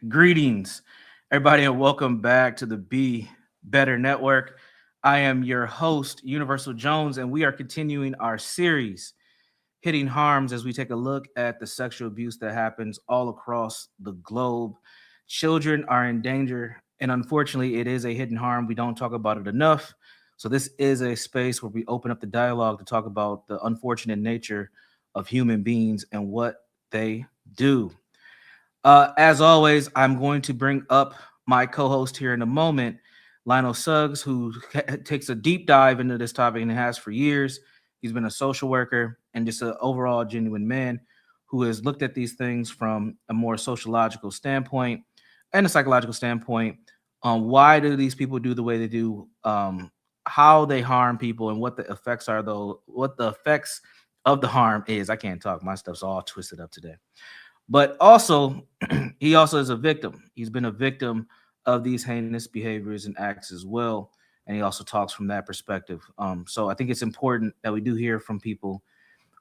Greetings, everybody, and welcome back to the Be Better Network. I am your host, Universal Jones, and we are continuing our series, Hitting Harms, as we take a look at the sexual abuse that happens all across the globe. Children are in danger, and unfortunately, it is a hidden harm. We don't talk about it enough. So, this is a space where we open up the dialogue to talk about the unfortunate nature of human beings and what they do. As always, I'm going to bring up my co-host here in a moment, Lionel Suggs, who takes a deep dive into this topic and has for years. He's been a social worker and just an overall genuine man who has looked at these things from a more sociological standpoint and a psychological standpoint on why do these people do the way they do, how they harm people, and what the effects are, though, what the effects of the harm is. I can't talk. My stuff's all twisted up today. But also, he also is a victim. He's been a victim of these heinous behaviors and acts as well. And he also talks from that perspective. So I think it's important that we do hear from people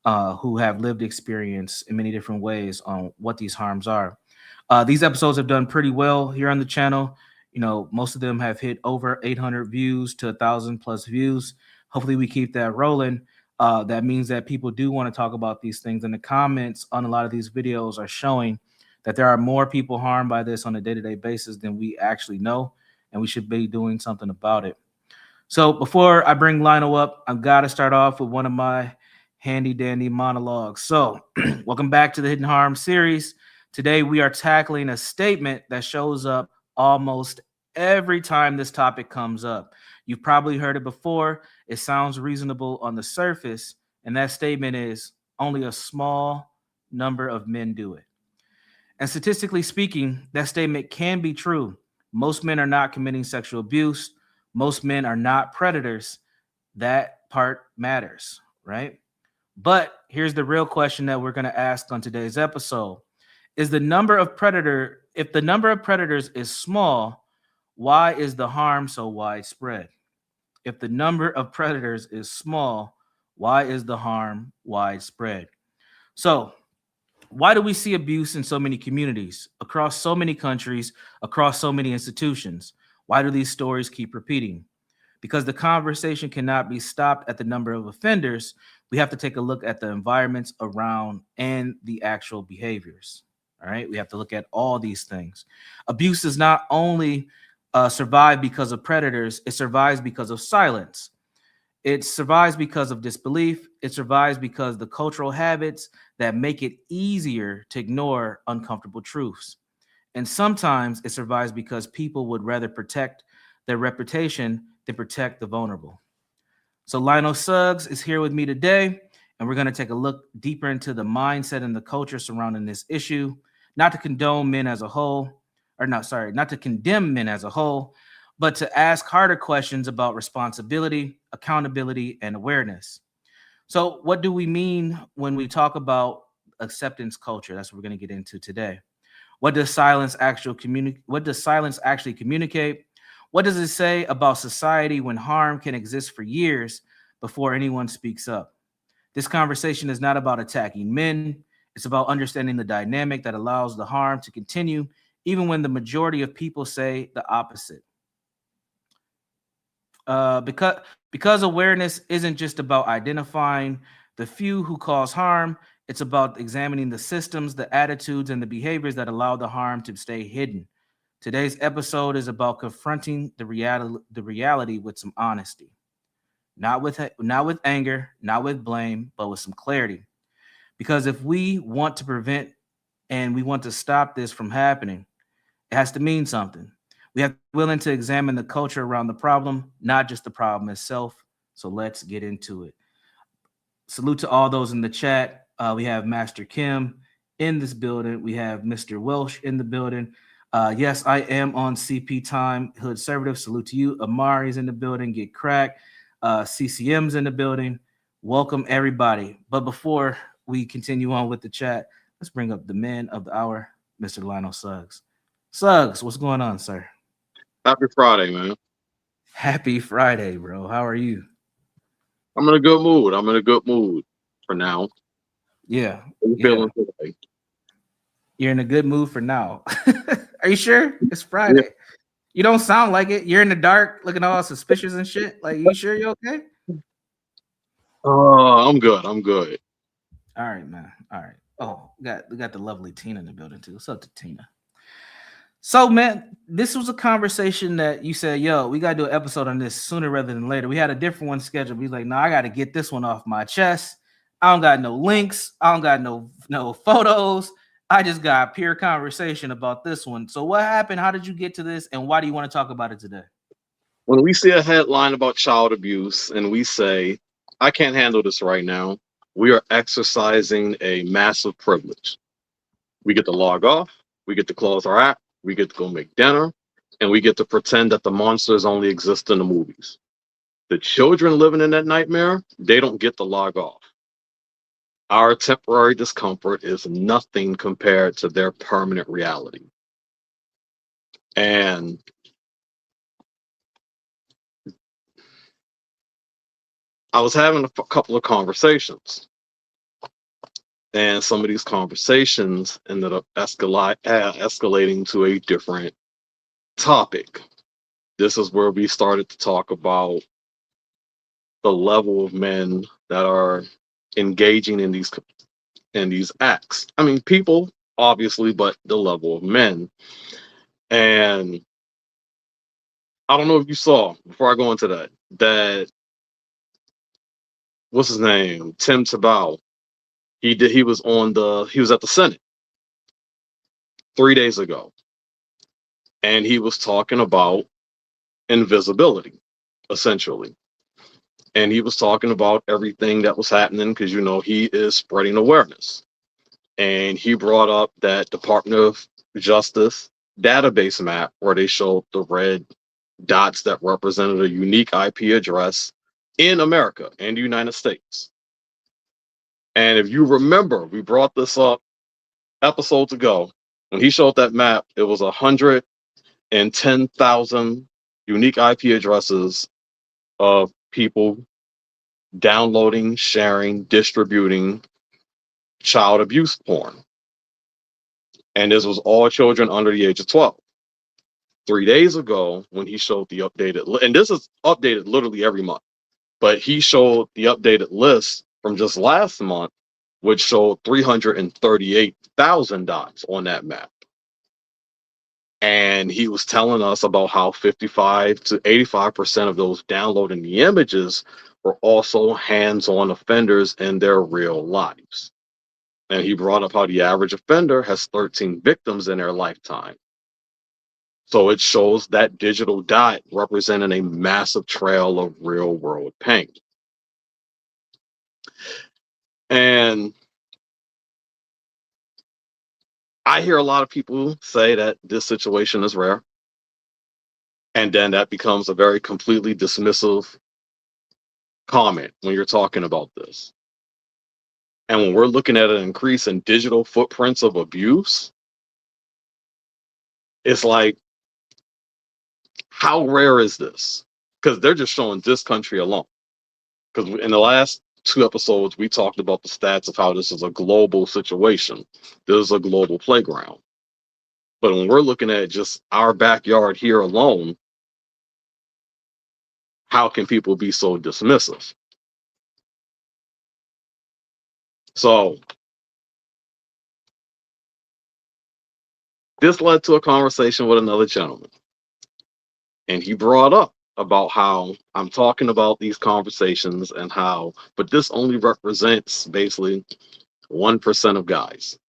who have lived experience in many different ways on what these harms are. These episodes have done pretty well here on the channel. You know, most of them have hit over 800 views to 1,000 plus views. Hopefully we keep that rolling. That means that people do want to talk about these things. And the comments on a lot of these videos are showing that there are more people harmed by this on a day-to-day basis than we actually know, and we should be doing something about it. So before I bring Lionel up, I've got to start off with one of my handy-dandy monologues. So welcome back to the Hidden Harm series. Today we are tackling a statement that shows up almost every time this topic comes up. You've probably heard it before. It sounds reasonable on the surface, and that statement is only a small number of men do it. And statistically speaking, that statement can be true. Most men are not committing sexual abuse. Most men are not predators. That part matters, right? But here's the real question that we're going to ask on today's episode. If the number of predators is small, why is the harm so widespread? If the number of predators is small, why is the harm widespread? So, why do we see abuse in so many communities, across so many countries, across so many institutions? Why do these stories keep repeating? Because the conversation cannot be stopped at the number of offenders. We have to take a look at the environments around and the actual behaviors. All right, we have to look at all these things. Abuse is not only survive because of predators, it survives because of silence. It survives because of disbelief. It survives because the cultural habits that make it easier to ignore uncomfortable truths. And sometimes it survives because people would rather protect their reputation than protect the vulnerable. So Lionel Suggs is here with me today, and we're going to take a look deeper into the mindset and the culture surrounding this issue, not to condone men as a whole, not to condemn men as a whole, but to ask harder questions about responsibility, accountability, and awareness. So what do we mean when we talk about acceptance culture? That's what we're going to get into today. What does silence actually communicate? What does silence actually communicate? What does it say about society when harm can exist for years before anyone speaks up? This conversation is not about attacking men. It's about understanding the dynamic that allows the harm to continue, even when the majority of people say the opposite. Because awareness isn't just about identifying the few who cause harm, it's about examining the systems, the attitudes, and the behaviors that allow the harm to stay hidden. Today's episode is about confronting the reality with some honesty, not with anger, not with blame, but with some clarity. Because if we want to prevent and we want to stop this from happening, it has to mean something. We have to be willing to examine the culture around the problem, not just the problem itself. So let's get into it. Salute to all those in the chat. We have Master Kim in this building. We have Mr. Welsh in the building. Yes, I am on CP time. Hood Conservative. Salute to you. Amari's in the building. Get cracked. CCM's in the building. Welcome, everybody. But before we continue on with the chat, let's bring up the man of the hour, Mr. Lionel Suggs. Suggs, what's going on, sir? Happy Friday, man. Happy Friday, bro. How are you? I'm in a good mood. I'm in a good mood for now. Yeah. How you feeling today? You're in a good mood for now. Are you sure? It's Yeah. Friday. You don't sound like it. You're in the dark, looking all suspicious and shit. Like, you sure you're okay? Oh, I'm good. I'm good. All right, man. All right. Oh, we got the lovely Tina in the building too. What's up to Tina? So, man, this was a conversation that you said, yo, we got to do an episode on this sooner rather than later. We had a different one scheduled. We like, no, I got to get this one off my chest. I don't got no links. I don't got no photos. I just got pure conversation about this one. So, what happened? How did you get to this? And why do you want to talk about it today? When we see a headline about child abuse and we say, I can't handle this right now, we are exercising a massive privilege. We get to log off, we get to close our app, we get to go make dinner, and we get to pretend that the monsters only exist in the movies. The children living in that nightmare, they don't get to log off. Our temporary discomfort is nothing compared to their permanent reality. And I was having a couple of conversations, and some of these conversations ended up escalating to a different topic. This is where we started to talk about the level of men that are engaging in these acts. I mean, people obviously, but the level of men. And I don't know if you saw before I go into that what's his name, Tim Tebow. He was at the Senate 3 days ago, and he was talking about invisibility, essentially. And he was talking about everything that was happening because he is spreading awareness. And he brought up that Department of Justice database map where they showed the red dots that represented a unique IP address in America and the United States. And if you remember, we brought this up episodes ago. When he showed that map, it was 110,000 unique IP addresses of people downloading, sharing, distributing child abuse porn. And this was all children under the age of 12. 3 days ago, when he showed the updated, and this is updated literally every month, but he showed the updated list from just last month, which showed 338,000 dots on that map. And he was telling us about how 55 to 85% of those downloading the images were also hands-on offenders in their real lives. And he brought up how the average offender has 13 victims in their lifetime. So it shows that digital dot representing a massive trail of real world pain. And I hear a lot of people say that this situation is rare. And then that becomes a very completely dismissive comment when you're talking about this. And when we're looking at an increase in digital footprints of abuse, it's like, how rare is this? Because they're just showing this country alone. Because in the last 2 episodes, we talked about the stats of how this is a global situation. This is a global playground. But when we're looking at just our backyard here alone, how can people be so dismissive? So this led to a conversation with another gentleman. And he brought up about how I'm talking about these conversations and how, but this only represents basically 1% of guys.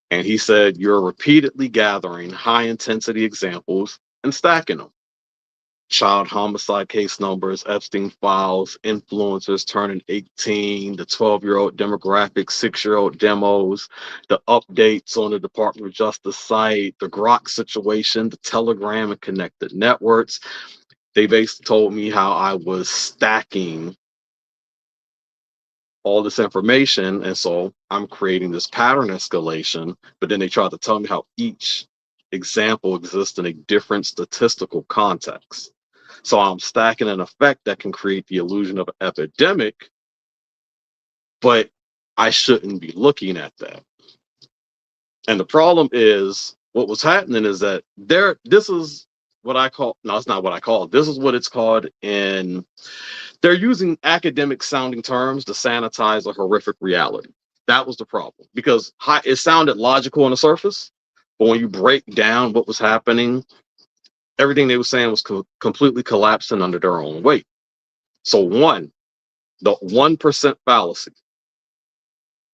And he said, you're repeatedly gathering high intensity examples and stacking them. Child homicide case numbers, Epstein files, influencers turning 18, the 12-year-old demographic, 6-year-old demos, the updates on the Department of Justice site, the Grok situation, the Telegram and connected networks. They basically told me how I was stacking all this information. And so I'm creating this pattern escalation, but then they tried to tell me how each example exists in a different statistical context. So I'm stacking an effect that can create the illusion of an epidemic, but I shouldn't be looking at that. And the problem is what was happening is that this is what I call, no, it's not what I call, this is what it's called in, they're using academic sounding terms to sanitize a horrific reality. That was the problem, because it sounded logical on the surface, but when you break down what was happening, everything they were saying was completely collapsing under their own weight. So the 1% fallacy.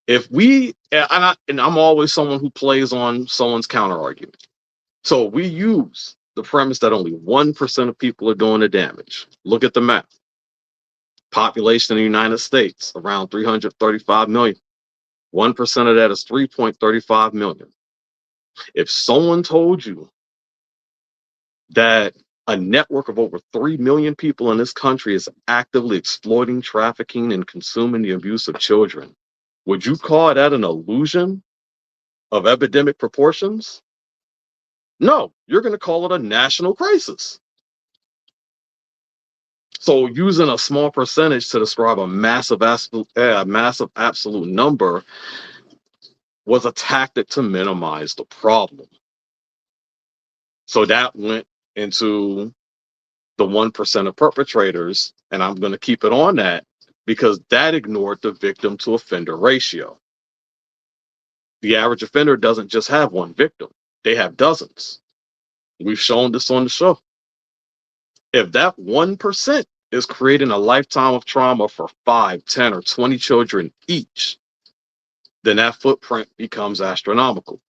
If we, and I'm always someone who plays on someone's counter argument. So we use the premise that only 1% of people are doing the damage. Look at the map. Population in the United States, around 335 million. 1% of that is 3.35 million. If someone told you that a network of over 3 million people in this country is actively exploiting, trafficking, and consuming the abuse of children, would you call that an illusion of epidemic proportions? No, you're going to call it a national crisis. So using a small percentage to describe a massive absolute number was a tactic to minimize the problem. So that went into the 1% of perpetrators, and I'm going to keep it on that because that ignored the victim to offender ratio. The average offender doesn't just have one victim, they have dozens. We've shown this on the show. If that 1% is creating a lifetime of trauma for 5, 10, or 20 children each, then that footprint becomes astronomical.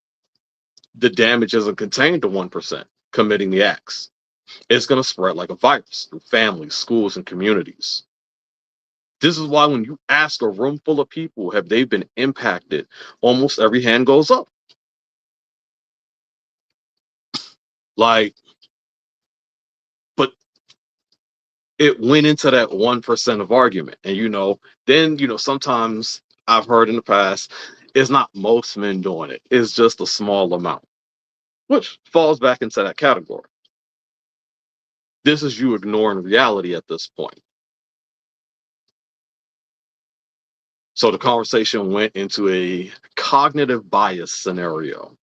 The damage isn't contained to 1% committing the acts. It's going to spread like a virus through families, schools, and communities. This is why when you ask a room full of people, have they been impacted, almost every hand goes up. Like, but it went into that 1% of argument. And, then, sometimes I've heard in the past, it's not most men doing it. It's just a small amount, which falls back into that category. This is you ignoring reality at this point. So the conversation went into a cognitive bias scenario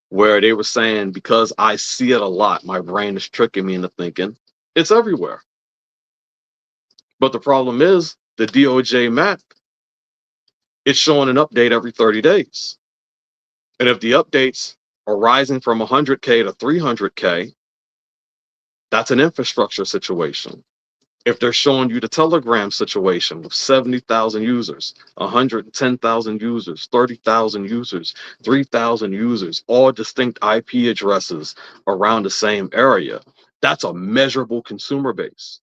where they were saying, because I see it a lot, my brain is tricking me into thinking it's everywhere. But the problem is the DOJ map, it's showing an update every 30 days. And if the updates are rising from 100K to 300K, that's an infrastructure situation. If they're showing you the Telegram situation with 70,000 users, 110,000 users, 30,000 users, 3,000 users, all distinct IP addresses around the same area, that's a measurable consumer base.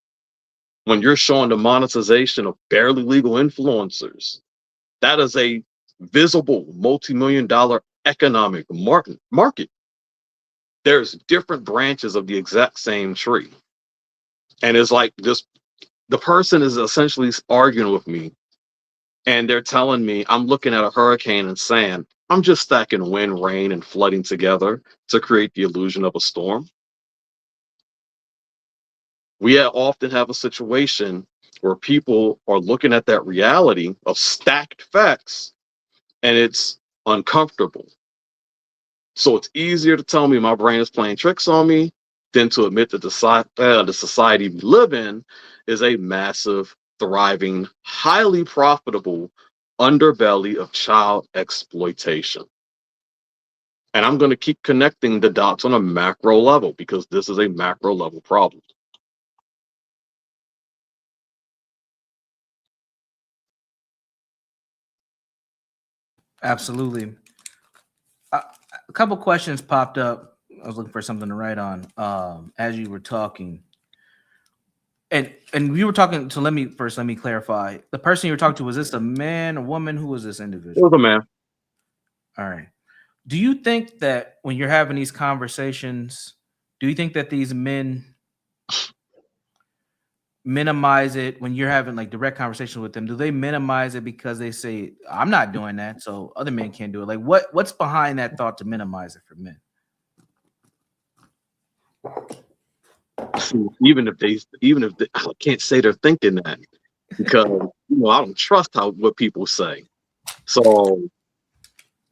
When you're showing the monetization of barely legal influencers, that is a visible multi-million-dollar economic market. There's different branches of the exact same tree. And it's like this, the person is essentially arguing with me and they're telling me I'm looking at a hurricane and saying, I'm just stacking wind, rain, and flooding together to create the illusion of a storm. We often have a situation where people are looking at that reality of stacked facts and it's uncomfortable. So it's easier to tell me my brain is playing tricks on me than to admit that the society we live in is a massive, thriving, highly profitable underbelly of child exploitation. And I'm going to keep connecting the dots on a macro level because this is a macro level problem. Absolutely. A couple questions popped up. I was looking for something to write on as you were talking. And you were talking, so let me clarify. The person you were talking to, was this a man, a woman? Who was this individual? It was a man. All right. Do you think that when you're having these conversations, do you think that these men minimize it when you're having like direct conversation with them? Do they minimize it because they say, I'm not doing that, so other men can't do it? Like what's behind that thought to minimize it for men? Even if they, I can't say they're thinking that because I don't trust what people say. So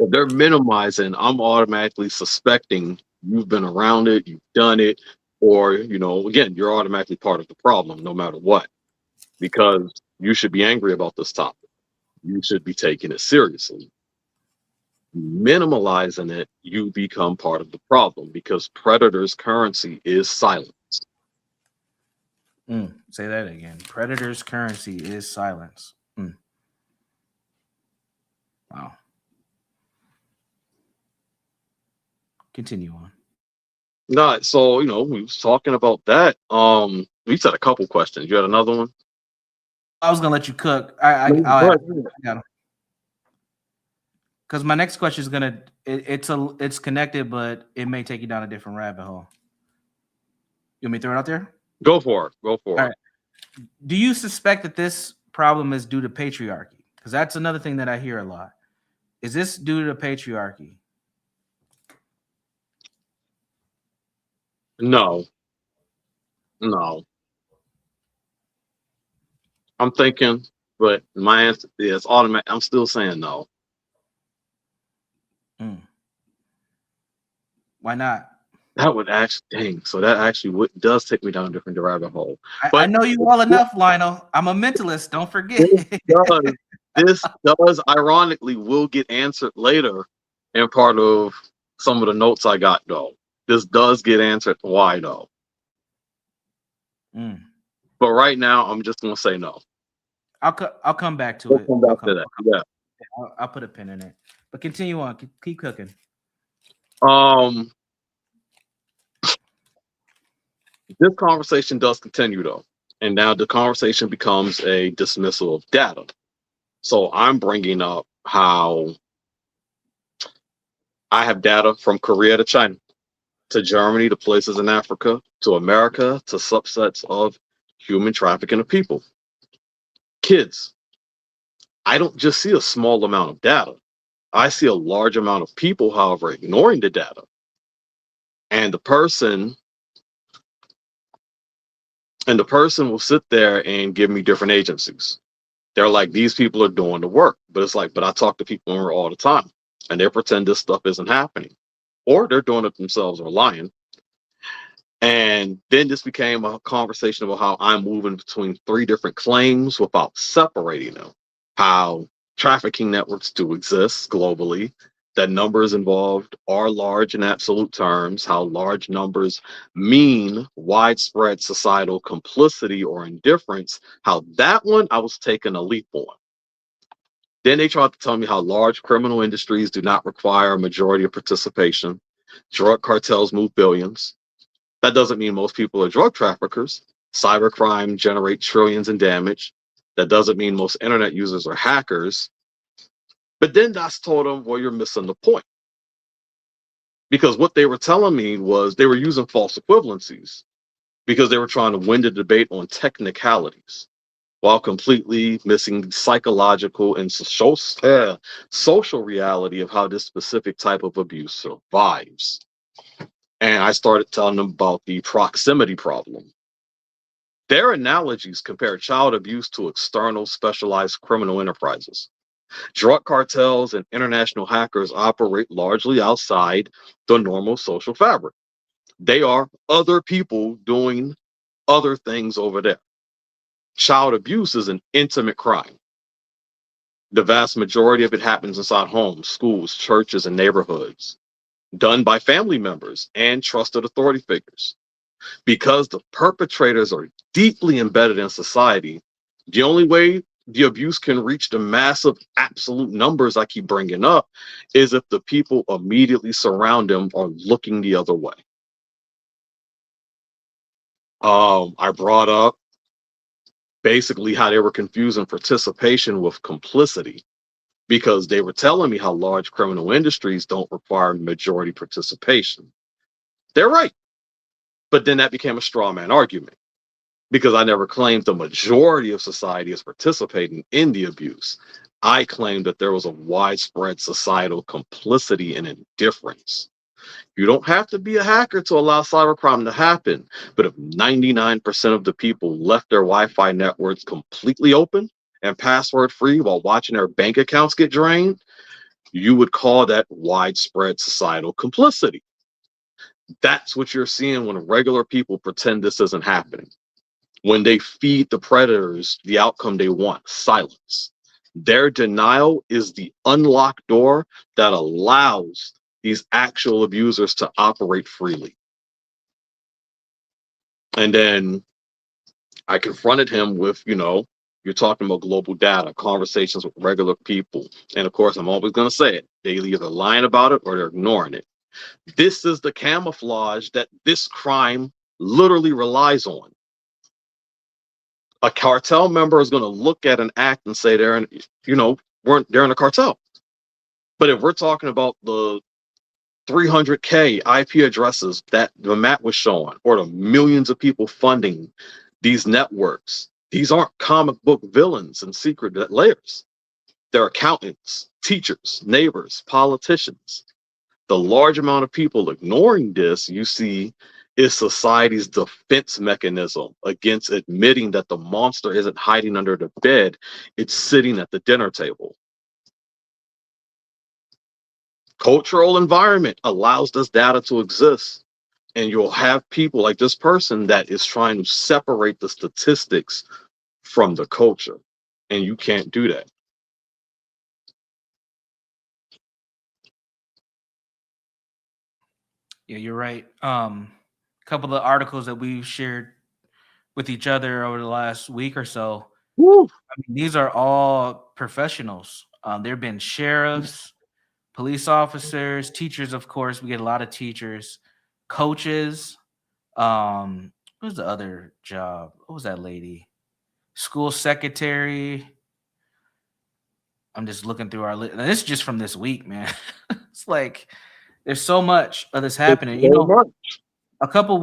If they're minimizing, I'm automatically suspecting you've been around it, you've done it, or, again, you're automatically part of the problem no matter what, because you should be angry about this topic. You should be taking it seriously. Minimalizing it, you become part of the problem because predators' currency is silence. Say that again. Predator's currency is silence. Wow. Continue on. No, so we was talking about that. We said a couple questions. You had another one? I was gonna let you cook. I got him. Because my next question is it's connected, but it may take you down a different rabbit hole. You want me to throw it out there? Go for it. Go for it. Right. Do you suspect that this problem is due to patriarchy? Because that's another thing that I hear a lot. Is this due to patriarchy? No. No. I'm thinking, but my answer is automatic. I'm still saying no. Why not? That would actually, so that actually does take me down a different rabbit hole. I know you well enough, Lionel. I'm a mentalist. Don't forget. This does ironically will get answered later in part of some of the notes I got, though. This does get answered why, though. But right now, I'm just going to say no. I'll come back to it. Yeah. I'll put a pin in it. But continue on. Keep cooking. This conversation does continue, though. And now the conversation becomes a dismissal of data. So I'm bringing up how I have data from Korea to China, to Germany, to places in Africa, to America, to subsets of human trafficking of people. Kids. I don't just see a small amount of data. I see a large amount of people, however, ignoring the data. And the person will sit there and give me different agencies. They're like, these people are doing the work. But it's like, but I talk to people all the time, and they pretend this stuff isn't happening. Or they're doing it themselves or lying. And then this became a conversation about how I'm moving between three different claims without separating them. How trafficking networks do exist globally, that numbers involved are large in absolute terms, how large numbers mean widespread societal complicity or indifference, how that one I was taking a leap on. Then they tried to tell me how large criminal industries do not require a majority of participation. Drug cartels move billions. That doesn't mean most people are drug traffickers. Cybercrime generates trillions in damage. That doesn't mean most internet users are hackers. But then that's told them, well, you're missing the point. Because what they were telling me was they were using false equivalencies because they were trying to win the debate on technicalities while completely missing the psychological and social reality of how this specific type of abuse survives. And I started telling them about the proximity problem. Their analogies compare child abuse to external specialized criminal enterprises. Drug cartels and international hackers operate largely outside the normal social fabric. They are other people doing other things over there. Child abuse is an intimate crime. The vast majority of it happens inside homes, schools, churches, and neighborhoods, done by family members and trusted authority figures. Because the perpetrators are deeply embedded in society, the only way the abuse can reach the massive absolute numbers I keep bringing up is if the people immediately surround them are looking the other way. I brought up basically how they were confusing participation with complicity because they were telling me how large criminal industries don't require majority participation. They're right. But then that became a straw man argument because I never claimed the majority of society is participating in the abuse. I claimed that there was a widespread societal complicity and indifference. You don't have to be a hacker to allow cybercrime to happen, but if 99% of the people left their Wi-Fi networks completely open and password free while watching their bank accounts get drained, You would call that widespread societal complicity. That's what you're seeing when regular people pretend this isn't happening. When they feed the predators the outcome they want, silence. Their denial is the unlocked door that allows these actual abusers to operate freely. And then I confronted him with, you're talking about global data, conversations with regular people. And of course, I'm always going to say it. They either lying about it or they're ignoring it. This is the camouflage that this crime literally relies on. A cartel member is going to look at an act and say they're in, they're in a cartel. But if we're talking about the 300K IP addresses that the map was showing, or the millions of people funding these networks, these aren't comic book villains and secret layers. They're accountants, teachers, neighbors, politicians. The large amount of people ignoring this, you see, is society's defense mechanism against admitting that the monster isn't hiding under the bed, it's sitting at the dinner table. Cultural environment allows this data to exist, and you'll have people like this person that is trying to separate the statistics from the culture, and you can't do that. Yeah, you're right. A couple of articles that we've shared with each other over the last week or so. Woo. I mean, these are all professionals. There have been sheriffs, police officers, teachers, of course. We get a lot of teachers, coaches. What was the other job? What was that lady? School secretary. I'm just looking through our list. This is just from this week, man. It's like there's so much of this It's happening. so much. A couple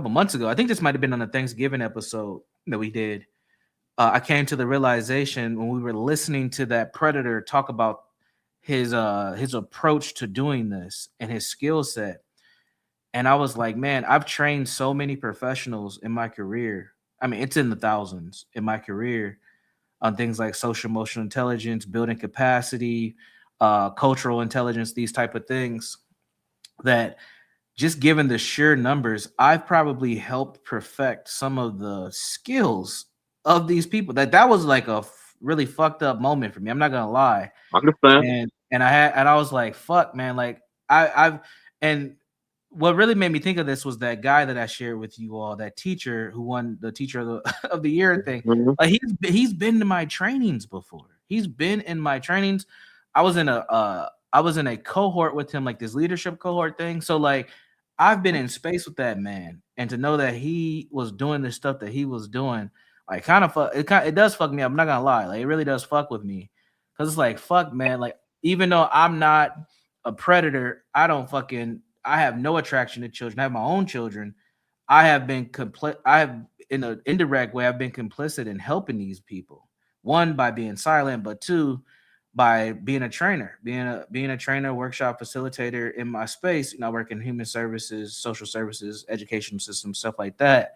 months ago. I think this might have been on the Thanksgiving episode that we did. I came to the realization when we were listening to that predator talk about his approach to doing this and his skill set. And I was like, man, I've trained so many professionals in my career. I mean, it's in the thousands in my career on things like social emotional intelligence, building capacity, cultural intelligence, these type of things that just given the sheer numbers, I've probably helped perfect some of the skills of these people. That was like a really fucked up moment for me. I'm not gonna lie. I understand. And I was like, fuck, man. Like I've and what really made me think of this was that guy that I shared with you all, that teacher who won the teacher of the of the year thing. Mhm. Like he's been to my trainings before. He's been in my trainings. I was in a cohort with him, like this leadership cohort thing. So like I've been in space with that man, and to know that he was doing the stuff that he was doing, like it does fuck me up. I'm not gonna lie, like it really does fuck with me, because it's like fuck, man. Like even though I'm not a predator, I have no attraction to children. I have my own children. I have in an indirect way, I've been complicit in helping these people. One, by being silent, but two, by being a trainer, being a trainer, workshop facilitator in my space. I work in human services, social services, education systems, stuff like that.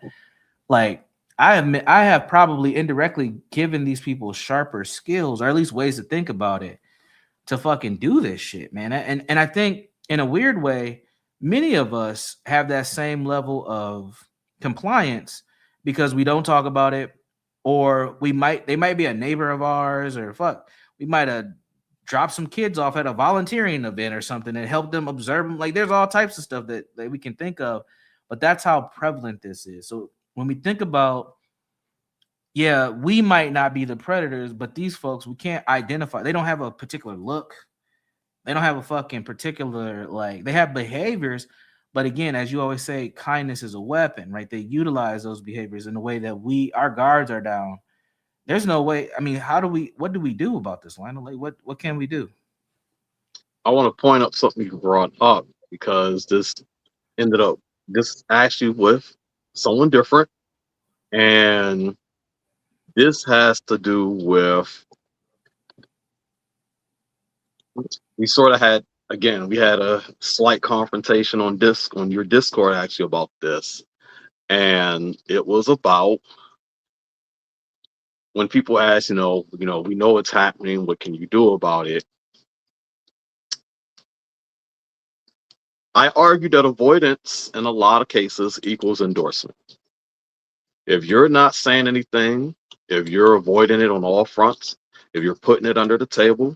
Like I have probably indirectly given these people sharper skills, or at least ways to think about it, to fucking do this shit, man. And I think in a weird way, many of us have that same level of compliance because we don't talk about it, or they might be a neighbor of ours, or fuck, we might have dropped some kids off at a volunteering event or something and helped them observe them. Like there's all types of stuff that we can think of, but that's how prevalent this is. So when we think about, yeah, we might not be the predators, but these folks, we can't identify. They don't have a particular look. They don't have a fucking particular, like, they have behaviors. But again, as you always say, kindness is a weapon, right? They utilize those behaviors in a way that our guards are down. There's no way. I mean, what do we do about this, Lionel? Like, what can we do? I want to point out something you brought up because ended up this actually with someone different, and this has to do with we sort of had we had a slight confrontation on your Discord actually about this, and it was about when people ask, we know it's happening, what can you do about it? I argue that avoidance in a lot of cases equals endorsement. If you're not saying anything, if you're avoiding it on all fronts, if you're putting it under the table,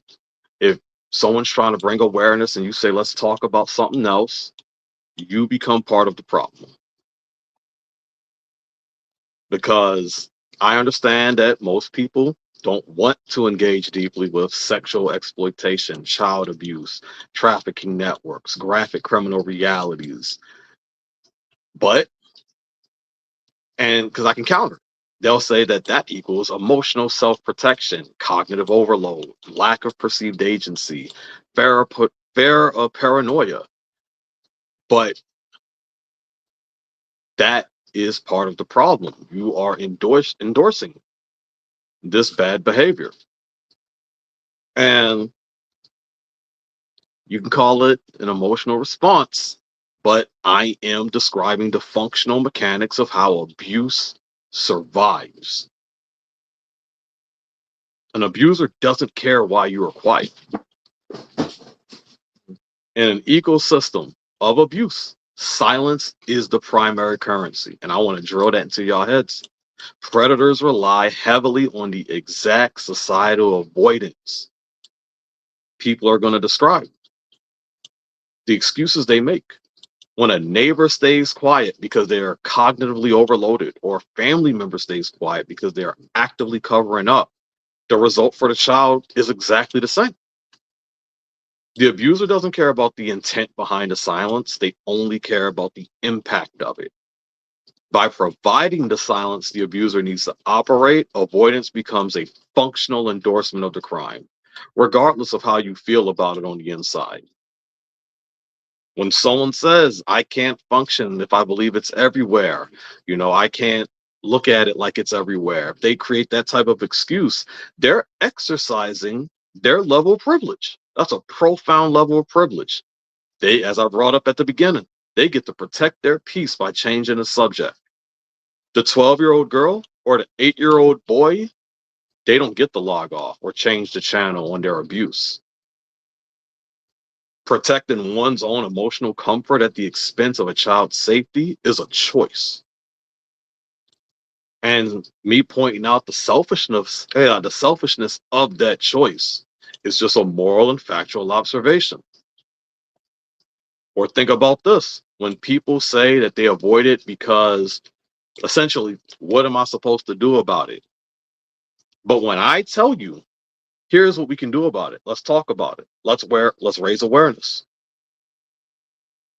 if someone's trying to bring awareness and you say, let's talk about something else, you become part of the problem. Because I understand that most people don't want to engage deeply with sexual exploitation, child abuse, trafficking networks, graphic criminal realities. But, and because I can counter, they'll say that that equals emotional self-protection, cognitive overload, lack of perceived agency, fear of paranoia. But that is part of the problem. You are endorsing this bad behavior. And you can call it an emotional response, but I am describing the functional mechanics of how abuse survives. An abuser doesn't care why you are quiet. In an ecosystem of abuse, silence is the primary currency. And I want to drill that into y'all heads. Predators rely heavily on the exact societal avoidance people are going to describe. The excuses they make. When a neighbor stays quiet because they are cognitively overloaded, or a family member stays quiet because they are actively covering up, the result for the child is exactly the same. The abuser doesn't care about the intent behind the silence, they only care about the impact of it. By providing the silence the abuser needs to operate, avoidance becomes a functional endorsement of the crime, regardless of how you feel about it on the inside. When someone says, I can't function if I believe it's everywhere, I can't look at it like it's everywhere. If they create that type of excuse, they're exercising their level of privilege. That's a profound level of privilege. They, as I brought up at the beginning, they get to protect their peace by changing the subject. The 12-year-old girl or the 8-year-old boy, they don't get to log off or change the channel on their abuse. Protecting one's own emotional comfort at the expense of a child's safety is a choice. And me pointing out the selfishness of that choice is just a moral and factual observation. Or think about this. When people say that they avoid it because essentially, what am I supposed to do about it? But when I tell you, here's what we can do about it. Let's talk about it. Let's raise awareness.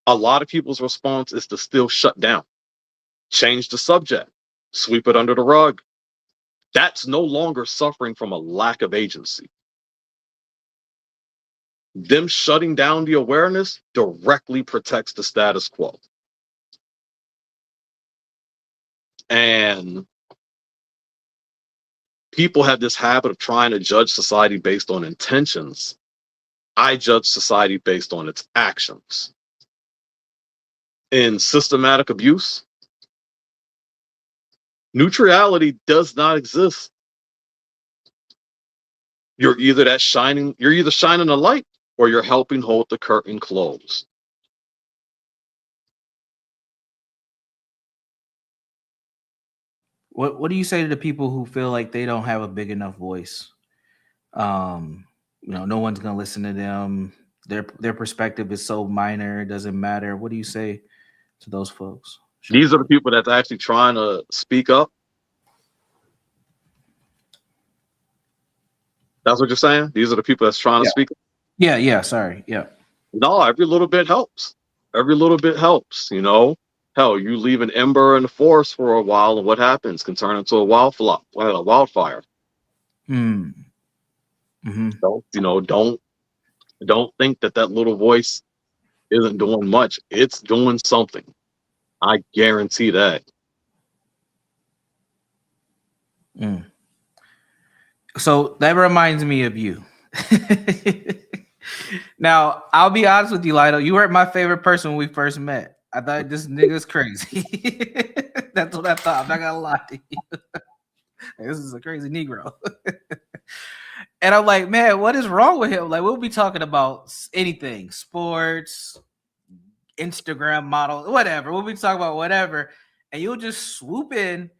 A lot of people's response is to still shut down, change the subject, sweep it under the rug. That's no longer suffering from a lack of agency. Them shutting down the awareness directly protects the status quo. And people have this habit of trying to judge society based on intentions. I judge society based on its actions. In systematic abuse, neutrality does not exist. You're either shining a light or you're helping hold the curtain closed. What do you say to the people who feel like they don't have a big enough voice? No one's gonna listen to them. Their perspective is so minor, it doesn't matter. What do you say to those folks? Sure. These are the people that's actually trying to speak up. That's what you're saying? These are the people that's trying to speak up? Yeah, sorry. Yeah. No, every little bit helps. Every little bit helps, Hell, you leave an ember in the forest for a while, and what happens? Can turn into a wildfire. Mm-hmm. Don't think that little voice isn't doing much. It's doing something. I guarantee that. So that reminds me of you. Now, I'll be honest with you, Lionel. You were my favorite person when we first met. I thought this nigga's crazy. That's what I thought. I'm not gonna lie to you. This is a crazy Negro. And I'm like, man, what is wrong with him? Like, we'll be talking about anything, sports, Instagram model, whatever. We'll be talking about whatever, and you'll just swoop in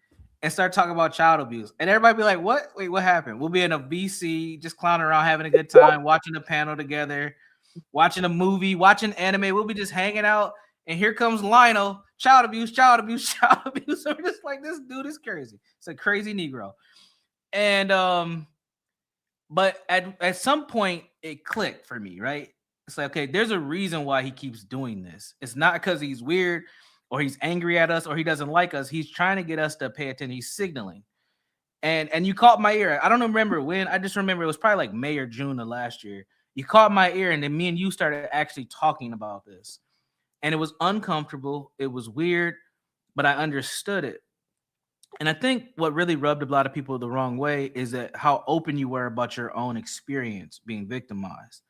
and start talking about child abuse, and everybody be like, "What? Wait, what happened?" We'll be in a VC, just clowning around, having a good time, watching a panel together, watching a movie, watching anime. We'll be just hanging out, and here comes Lionel, child abuse, child abuse, child abuse. So we're just like, this dude is crazy. It's a crazy Negro, and but at some point it clicked for me, right? It's like, okay, there's a reason why he keeps doing this. It's not because he's weird or he's angry at us or he doesn't like us. He's trying to get us to pay attention. He's signaling. And you caught my ear. I don't remember when. I just remember it was probably like May or June of last year. You caught my ear, and then me and you started actually talking about this. And it was uncomfortable. It was weird, but I understood it. And I think what really rubbed a lot of people the wrong way is that how open you were about your own experience being victimized.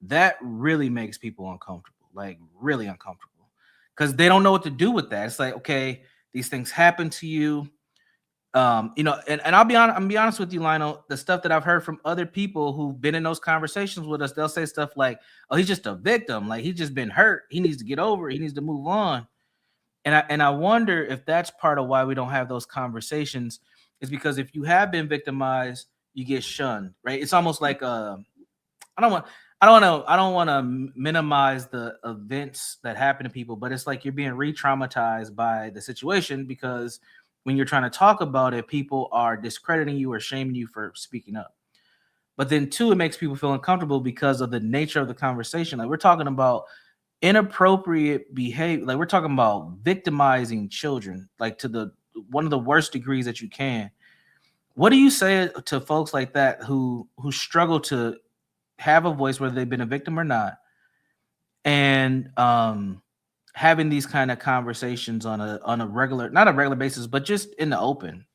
That really makes people uncomfortable, like really uncomfortable, because they don't know what to do with that. It's like, okay, these things happen to you. And I'm be honest with you, Lionel. The stuff that I've heard from other people who've been in those conversations with us, they'll say stuff like, "Oh, he's just a victim. Like he's just been hurt. He needs to get over it. He needs to move on." And I wonder if that's part of why we don't have those conversations, is because if you have been victimized, you get shunned, right? It's almost like I don't want I don't want to minimize the events that happen to people, but it's like you're being re-traumatized by the situation, because when you're trying to talk about it, people are discrediting you or shaming you for speaking up. But then two, it makes people feel uncomfortable because of the nature of the conversation. Like we're talking about inappropriate behavior, like we're talking about victimizing children, like to the one of the worst degrees that you can. What do you say to folks like that who struggle to have a voice, whether they've been a victim or not, and having these kind of conversations on a regular, not a regular basis, but just in the open?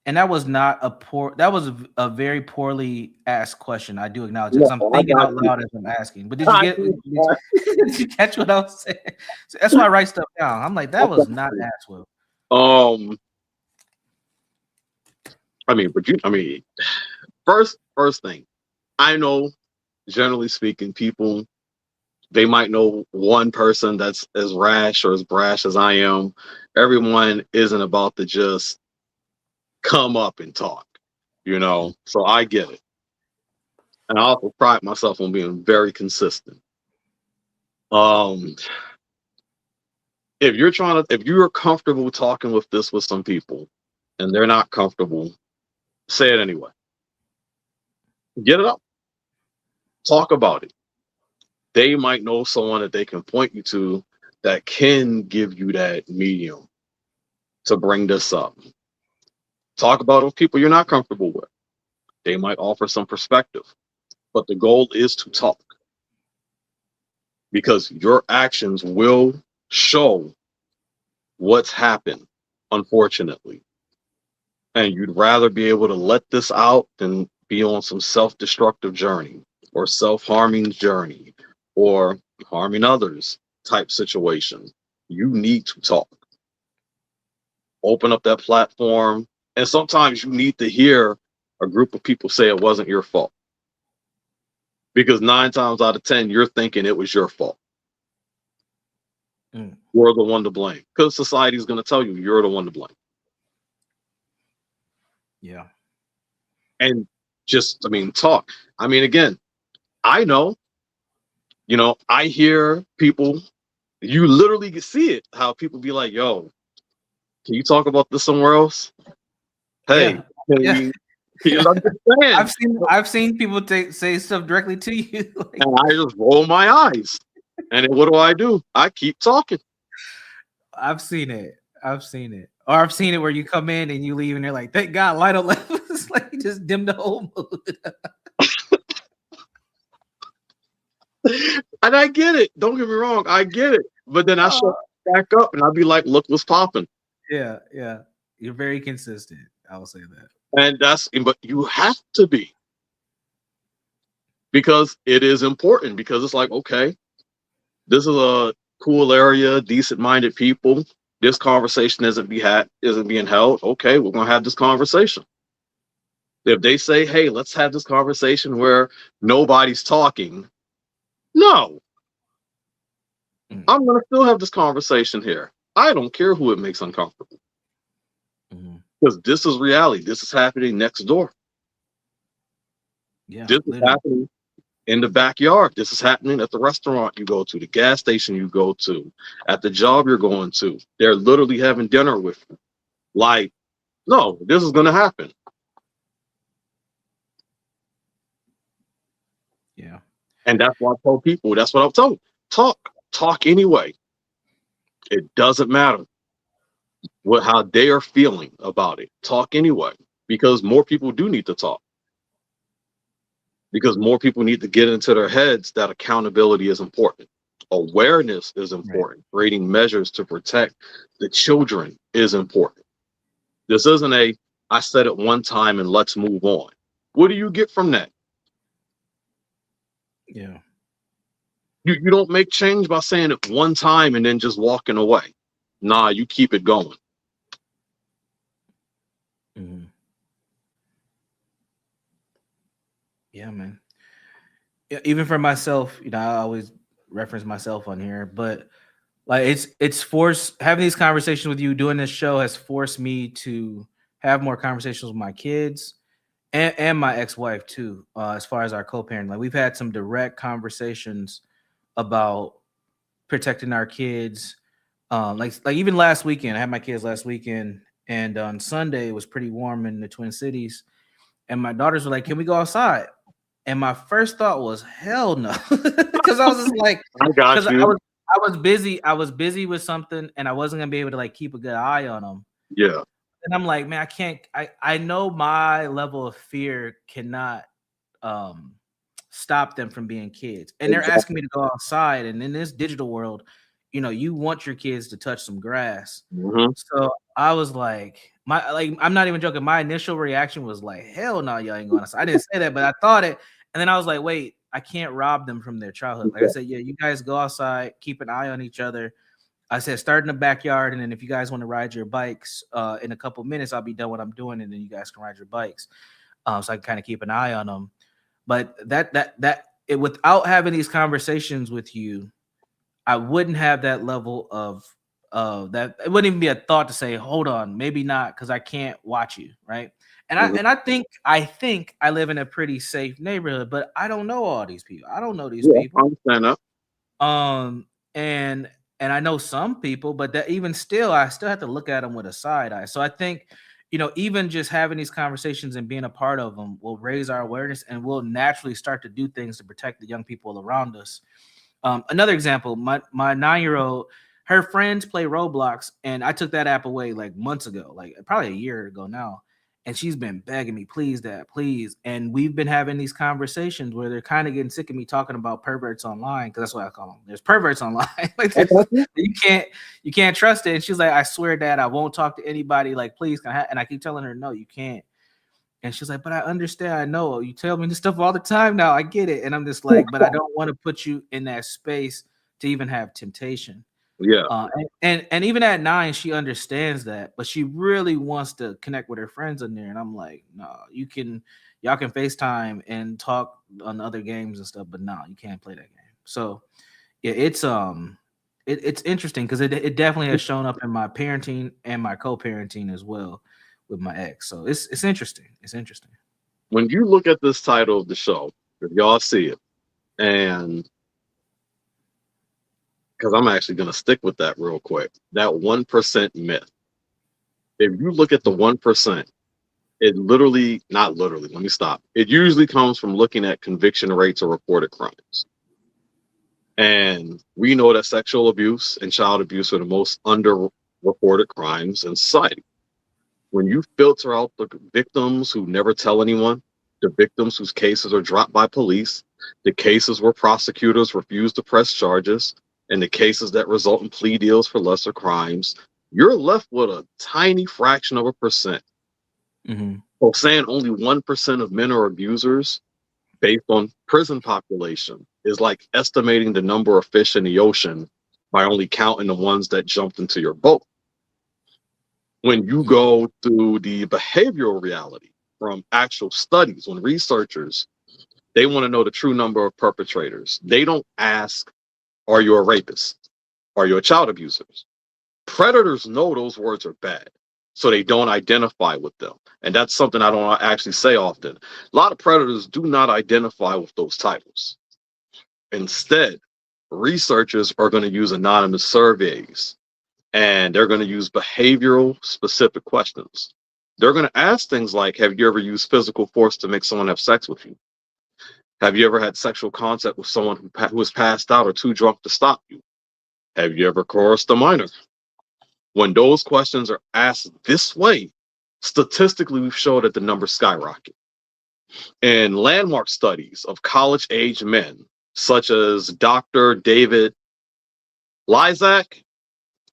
And that was not a poor, that was a very poorly asked question. I do acknowledge it, No, because I'm I thinking got out you. loud as I'm asking. But I do. did you catch what I was saying? So that's why I write stuff down. I'm like, that was not asked well. Um, first thing, I know, generally speaking, people, they might know one person that's as rash or as brash as I am. Everyone isn't about to just come up and talk, So I get it, and I also pride myself on being very consistent. Um, if you're comfortable talking with this with some people, and they're not comfortable, say it anyway. Get it up. Talk about it. They might know someone that they can point you to that can give you that medium to bring this up. Talk about it with people you're not comfortable with. They might offer some perspective, but the goal is to talk, because your actions will show what's happened, unfortunately. And you'd rather be able to let this out than be on some self-destructive journey or self-harming journey or harming others type situation. You need to talk. Open up that platform. And sometimes you need to hear a group of people say it wasn't your fault. Because 9 times out of 10, you're thinking it was your fault. You're the one to blame. Because society is going to tell you you're the one to blame. Yeah. And just, talk. Again, I know, I hear people, you literally can see it, how people be like, yo, can you talk about this somewhere else? Hey, Yeah. Can you understand? I've seen people say stuff directly to you. Like, and I just roll my eyes. And then what do? I keep talking. I've seen it. Or I've seen it where you come in and you leave and you're like, thank God, light on left. It's like you just dim the whole mood. And I get it. Don't get me wrong. I get it. But then I shut back up and I'd be like, look what's popping. Yeah. You're very consistent. I will say that. And but you have to be. Because it is important. Because it's like, okay, this is a cool area, decent-minded people. This conversation isn't being held. Okay, we're gonna have this conversation. If they say, hey, let's have this conversation where nobody's talking, No, Mm. I'm going to still have this conversation here. I don't care who it makes uncomfortable Mhm. because this is reality. This is happening next door. Yeah, This is literally. happening in the backyard. This is happening at the restaurant you go to, the gas station you go to, at the job you're going to. They're literally having dinner with you. Like, no, this is going to happen. Yeah. And that's why I tell people, that's what I'm telling. Talk anyway. It doesn't matter how they are feeling about it. Talk anyway, because more people do need to talk. Because more people need to get into their heads that accountability is important. Awareness is Right. important. Creating measures to protect the children is important. This isn't I said it one time and let's move on. What do you get from that? Yeah. You don't make change by saying it one time and then just walking away. Nah, you keep it going. Mhm. Yeah, man. Yeah, even for myself, I always reference myself on here, but like it's forced having these conversations with you, doing this show has forced me to have more conversations with my kids and my ex-wife too, as far as our co-parent. Like we've had some direct conversations about protecting our kids. Like even last weekend, I had my kids last weekend, and on Sunday it was pretty warm in the Twin Cities, and my daughters were like, "Can we go outside?" And my first thought was, "Hell no," because I was just like, I got because you. I was busy. I was busy with something, and I wasn't gonna be able to like keep a good eye on them. Yeah. And I'm like, man, I can't. I know my level of fear cannot um stop them from being kids. And they're asking Exactly. me to go outside. And in this digital world, you want your kids to touch some grass. Hmm. So I was like, I'm not even joking. My initial reaction was like, hell no, y'all ain't going outside. I didn't say that, but I thought it. And then I was like, wait, I can't rob them from their childhood. Like I said, yeah, you guys go outside, keep an eye on each other. I said, start in the backyard, and then if you guys want to ride your bikes, in a couple minutes, I'll be done what I'm doing, and then you guys can ride your bikes. So I can kind of keep an eye on them. But without having these conversations with you, I wouldn't have that level of that. It wouldn't even be a thought to say, hold on, maybe not, because I can't watch you, right? And I Hmm. and I think I live in a pretty safe neighborhood, but I don't know all these people. I don't know these Yeah, I people. understand that. Um, and I know some people, but that even still, I still have to look at them with a side eye. So I think, even just having these conversations and being a part of them will raise our awareness, and we'll naturally start to do things to protect the young people around us. Another example, my 9-year-old, her friends play Roblox, and I took that app away like months ago, like probably a year ago now. And she's been begging me, please, Dad, please. And we've been having these conversations where they're kind of getting sick of me talking about perverts online, because that's what I call them. There's perverts online. Like I got you. you can't trust it. And she's like, I swear, Dad, I won't talk to anybody. Like, please, and I keep telling her, no, you can't. And she's like, but I understand. I know you tell me this stuff all the time now. I get it. And I'm just like, but I don't want to put you in that space to even have temptation. Yeah. And even at 9, she understands that, but she really wants to connect with her friends in there. And I'm like, no, y'all can FaceTime and talk on other games and stuff, but no, you can't play that game. So yeah, it's interesting because it definitely has shown up in my parenting and my co-parenting as well with my ex. So it's interesting. It's interesting. When you look at this title of the show, if y'all see it, and because I'm actually going to stick with that real quick, that 1% myth. If you look at the 1%, it literally, not literally, let me stop. It usually comes from looking at conviction rates or reported crimes. And we know that sexual abuse and child abuse are the most underreported crimes in society. When you filter out the victims who never tell anyone, the victims whose cases are dropped by police, the cases where prosecutors refuse to press charges, and the cases that result in plea deals for lesser crimes, you're left with a tiny fraction of a percent. Mm-hmm. So saying only 1% of men are abusers based on prison population is like estimating the number of fish in the ocean by only counting the ones that jumped into your boat. When you go to the behavioral reality from actual studies, when researchers They want to know the true number of perpetrators. They don't ask, are you a rapist? Are you a child abuser? Predators know those words are bad, so they don't identify with them. And that's something I don't actually say often. A lot of predators do not identify with those titles. Instead, researchers are going to use anonymous surveys, and they're going to use behavioral specific questions. They're going to ask things like, have you ever used physical force to make someone have sex with you? Have you ever had sexual contact with someone who was passed out or too drunk to stop you? Have you ever coerced a minor? When those questions are asked this way, statistically, we've shown that the numbers skyrocket. In landmark studies of college-age men, such as Dr. David Lysak,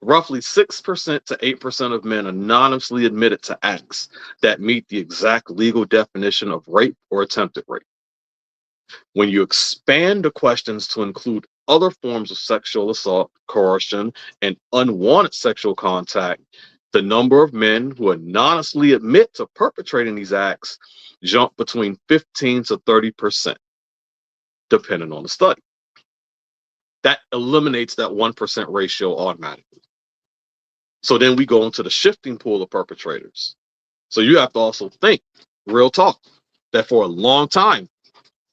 roughly 6% to 8% of men anonymously admitted to acts that meet the exact legal definition of rape or attempted rape. When you expand the questions to include other forms of sexual assault, coercion, and unwanted sexual contact, the number of men who anonymously admit to perpetrating these acts jump between 15 to 30%, depending on the study. That eliminates that 1% ratio automatically. So then we go into the shifting pool of perpetrators. So you have to also think, real talk, that for a long time,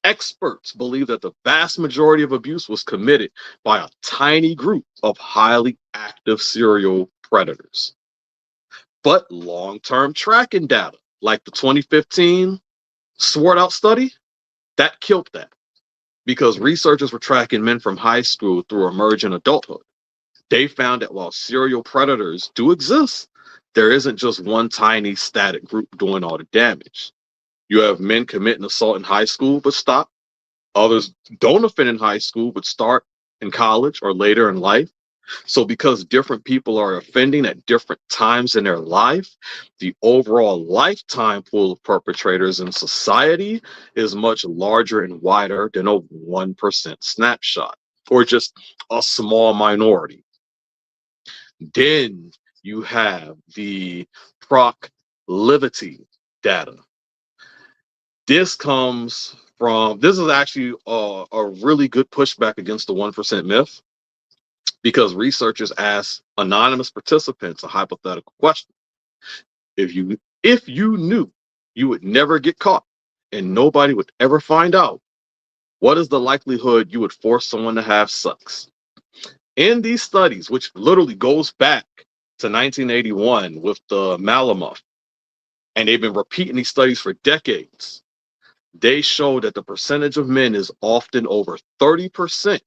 experts believe that the vast majority of abuse was committed by a tiny group of highly active serial predators. But long-term tracking data, like the 2015 Sword Out study, that killed that, because researchers were tracking men from high school through emerging adulthood. They found that while serial predators do exist, there isn't just one tiny static group doing all the damage. You have men committing assault in high school but stop. Others don't offend in high school but start in college or later in life. So because different people are offending at different times in their life, the overall lifetime pool of perpetrators in society is much larger and wider than a 1% snapshot, or just a small minority. Then you have the proclivity data. This is actually a really good pushback against the 1% myth, because researchers asked anonymous participants a hypothetical question. If you knew you would never get caught and nobody would ever find out, what is the likelihood you would force someone to have sex? In these studies, which literally goes back to 1981 with the Malamuf, and they've been repeating these studies for decades, they show that the percentage of men is often over 30%,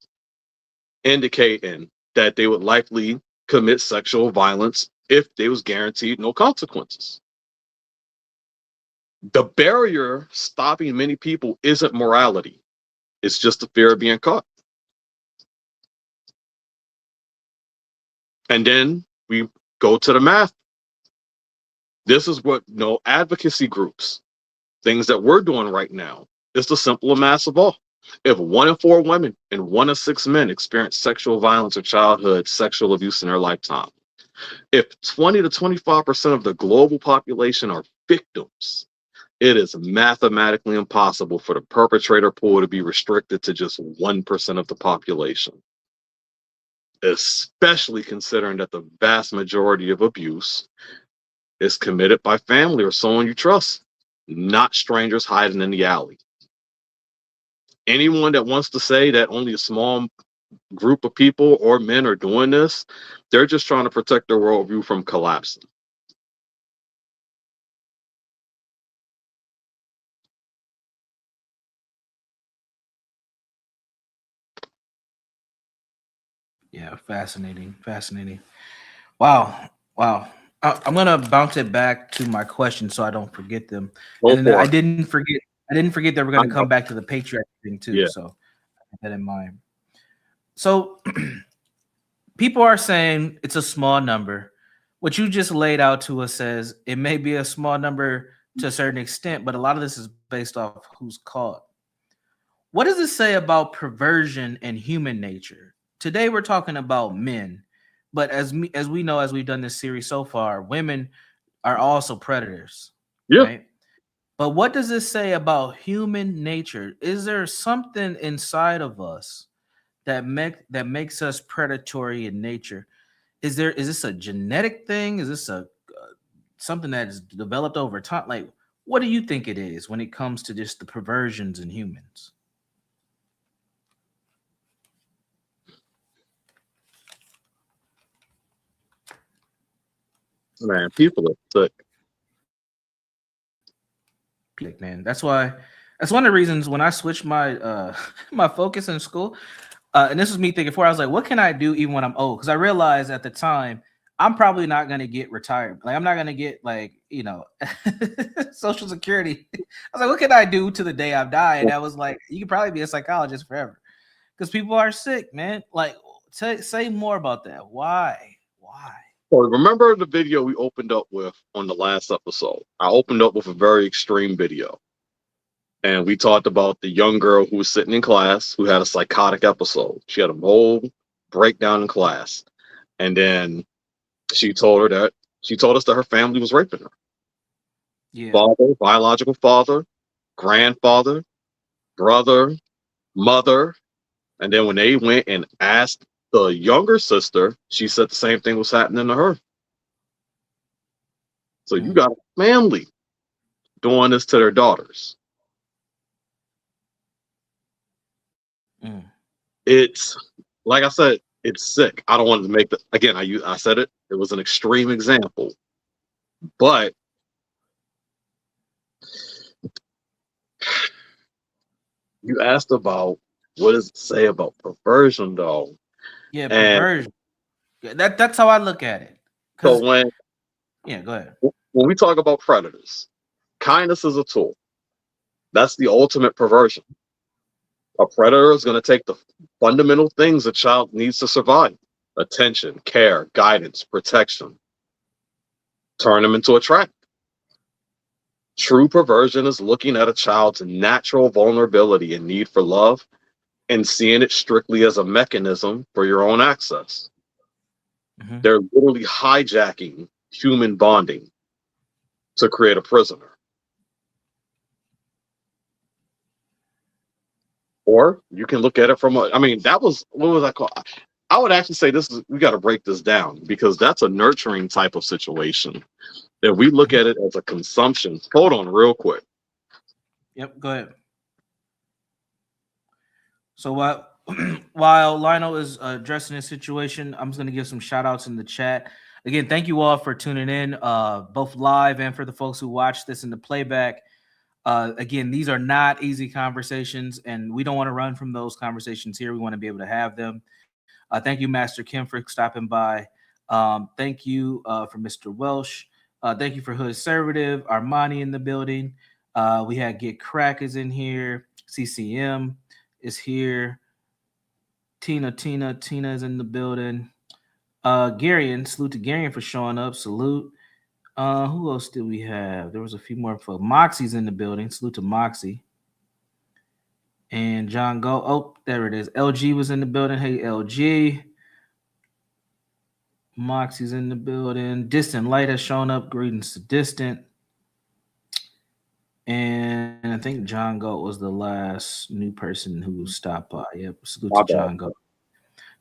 indicating that they would likely commit sexual violence if they was guaranteed no consequences. The barrier stopping many people isn't morality. It's just the fear of being caught. And then we go to the math. This is what advocacy groups, things that we're doing right now. It's the simple math of all. If 1 in 4 women and 1 in 6 men experience sexual violence or childhood sexual abuse in their lifetime, if 20 to 25% of the global population are victims, it is mathematically impossible for the perpetrator pool to be restricted to just 1% of the population, especially considering that the vast majority of abuse is committed by family or someone you trust, not strangers hiding in the alley. Anyone that wants to say that only a small group of people or men are doing this, they're just trying to protect their worldview from collapsing. Yeah, fascinating, fascinating. Wow, wow. I'm gonna bounce it back to my questions so I don't forget them. Go And then for I it. didn't forget. I didn't forget that we're gonna come back to the patriarchy thing too. Yeah. So keep that in mind. So people are saying it's a small number. What you just laid out to us says it may be a small number to a certain extent, but a lot of this is based off who's caught. What does it say about perversion and human nature? Today we're talking about men, but as we know, as we've done this series so far, women are also predators, Yeah. right? But what does this say about human nature? Is there something inside of us that makes us predatory in nature? Is this a genetic thing? Is this a something that is developed over time? Like, what do you think it is when it comes to just the perversions in humans? Man, people are sick. Man, that's one of the reasons when I switched my my focus in school. And this was me thinking before. I was like, what can I do even when I'm old? Because I realized at the time I'm probably not gonna get retired. Like I'm not gonna get like Social Security. I was like, what can I do to the day I die? And I was like, you could probably be a psychologist forever because people are sick, man. Like, say more about that. Why? Why? So remember the video we opened up with on the last episode? I opened up with a very extreme video. And we talked about the young girl who was sitting in class who had a psychotic episode. She had a whole breakdown in class. And then she told us that her family was raping her. Yeah. Father, biological father, grandfather, brother, mother. And then when they went and asked the younger sister, she said the same thing was happening to her. So you got a family doing this to their daughters. It's like I said, it's sick. I don't want to make the again. I said it. It was an extreme example, but you asked about what does it say about perversion, though? Yeah, And perversion. That's how I look at it. so Because when yeah, go ahead. when we talk about predators, kindness is a tool. That's the ultimate perversion. A predator is going to take the fundamental things a child needs to survive: attention, care, guidance, protection, turn them into a trap. True perversion is looking at a child's natural vulnerability and need for love and seeing it strictly as a mechanism for your own access. They're literally hijacking human bonding to create a prisoner. Or you can look at it from that was, what was I called? I would actually say we got to break this down because that's a nurturing type of situation. If we look at it as a consumption, hold on real quick. Yep, go ahead. So while Lionel is addressing this situation, I'm just going to give some shout outs in the chat. Again, thank you all for tuning in, both live and for the folks who watch this in the playback. Again, these are not easy conversations, and we don't want to run from those conversations here. We want to be able to have them. Thank you, Master Kim, for stopping by. Thank you for Mr. Welsh. Thank you for Hood Conservative, Armani in the building. We had Get Crack is in here. CCM is here. Tina is in the building. Garion, salute to Garion for showing up. Salute. Who else did we have? There was a few more folks. Moxie's in the building. Salute to Moxie. And John Go. Oh, there it is. LG was in the building. Hey, LG. Moxie's in the building. Distant Light has shown up. Greetings to Distant. And I think John Goat was the last new person who stopped by. Yep. Salute to John Goat.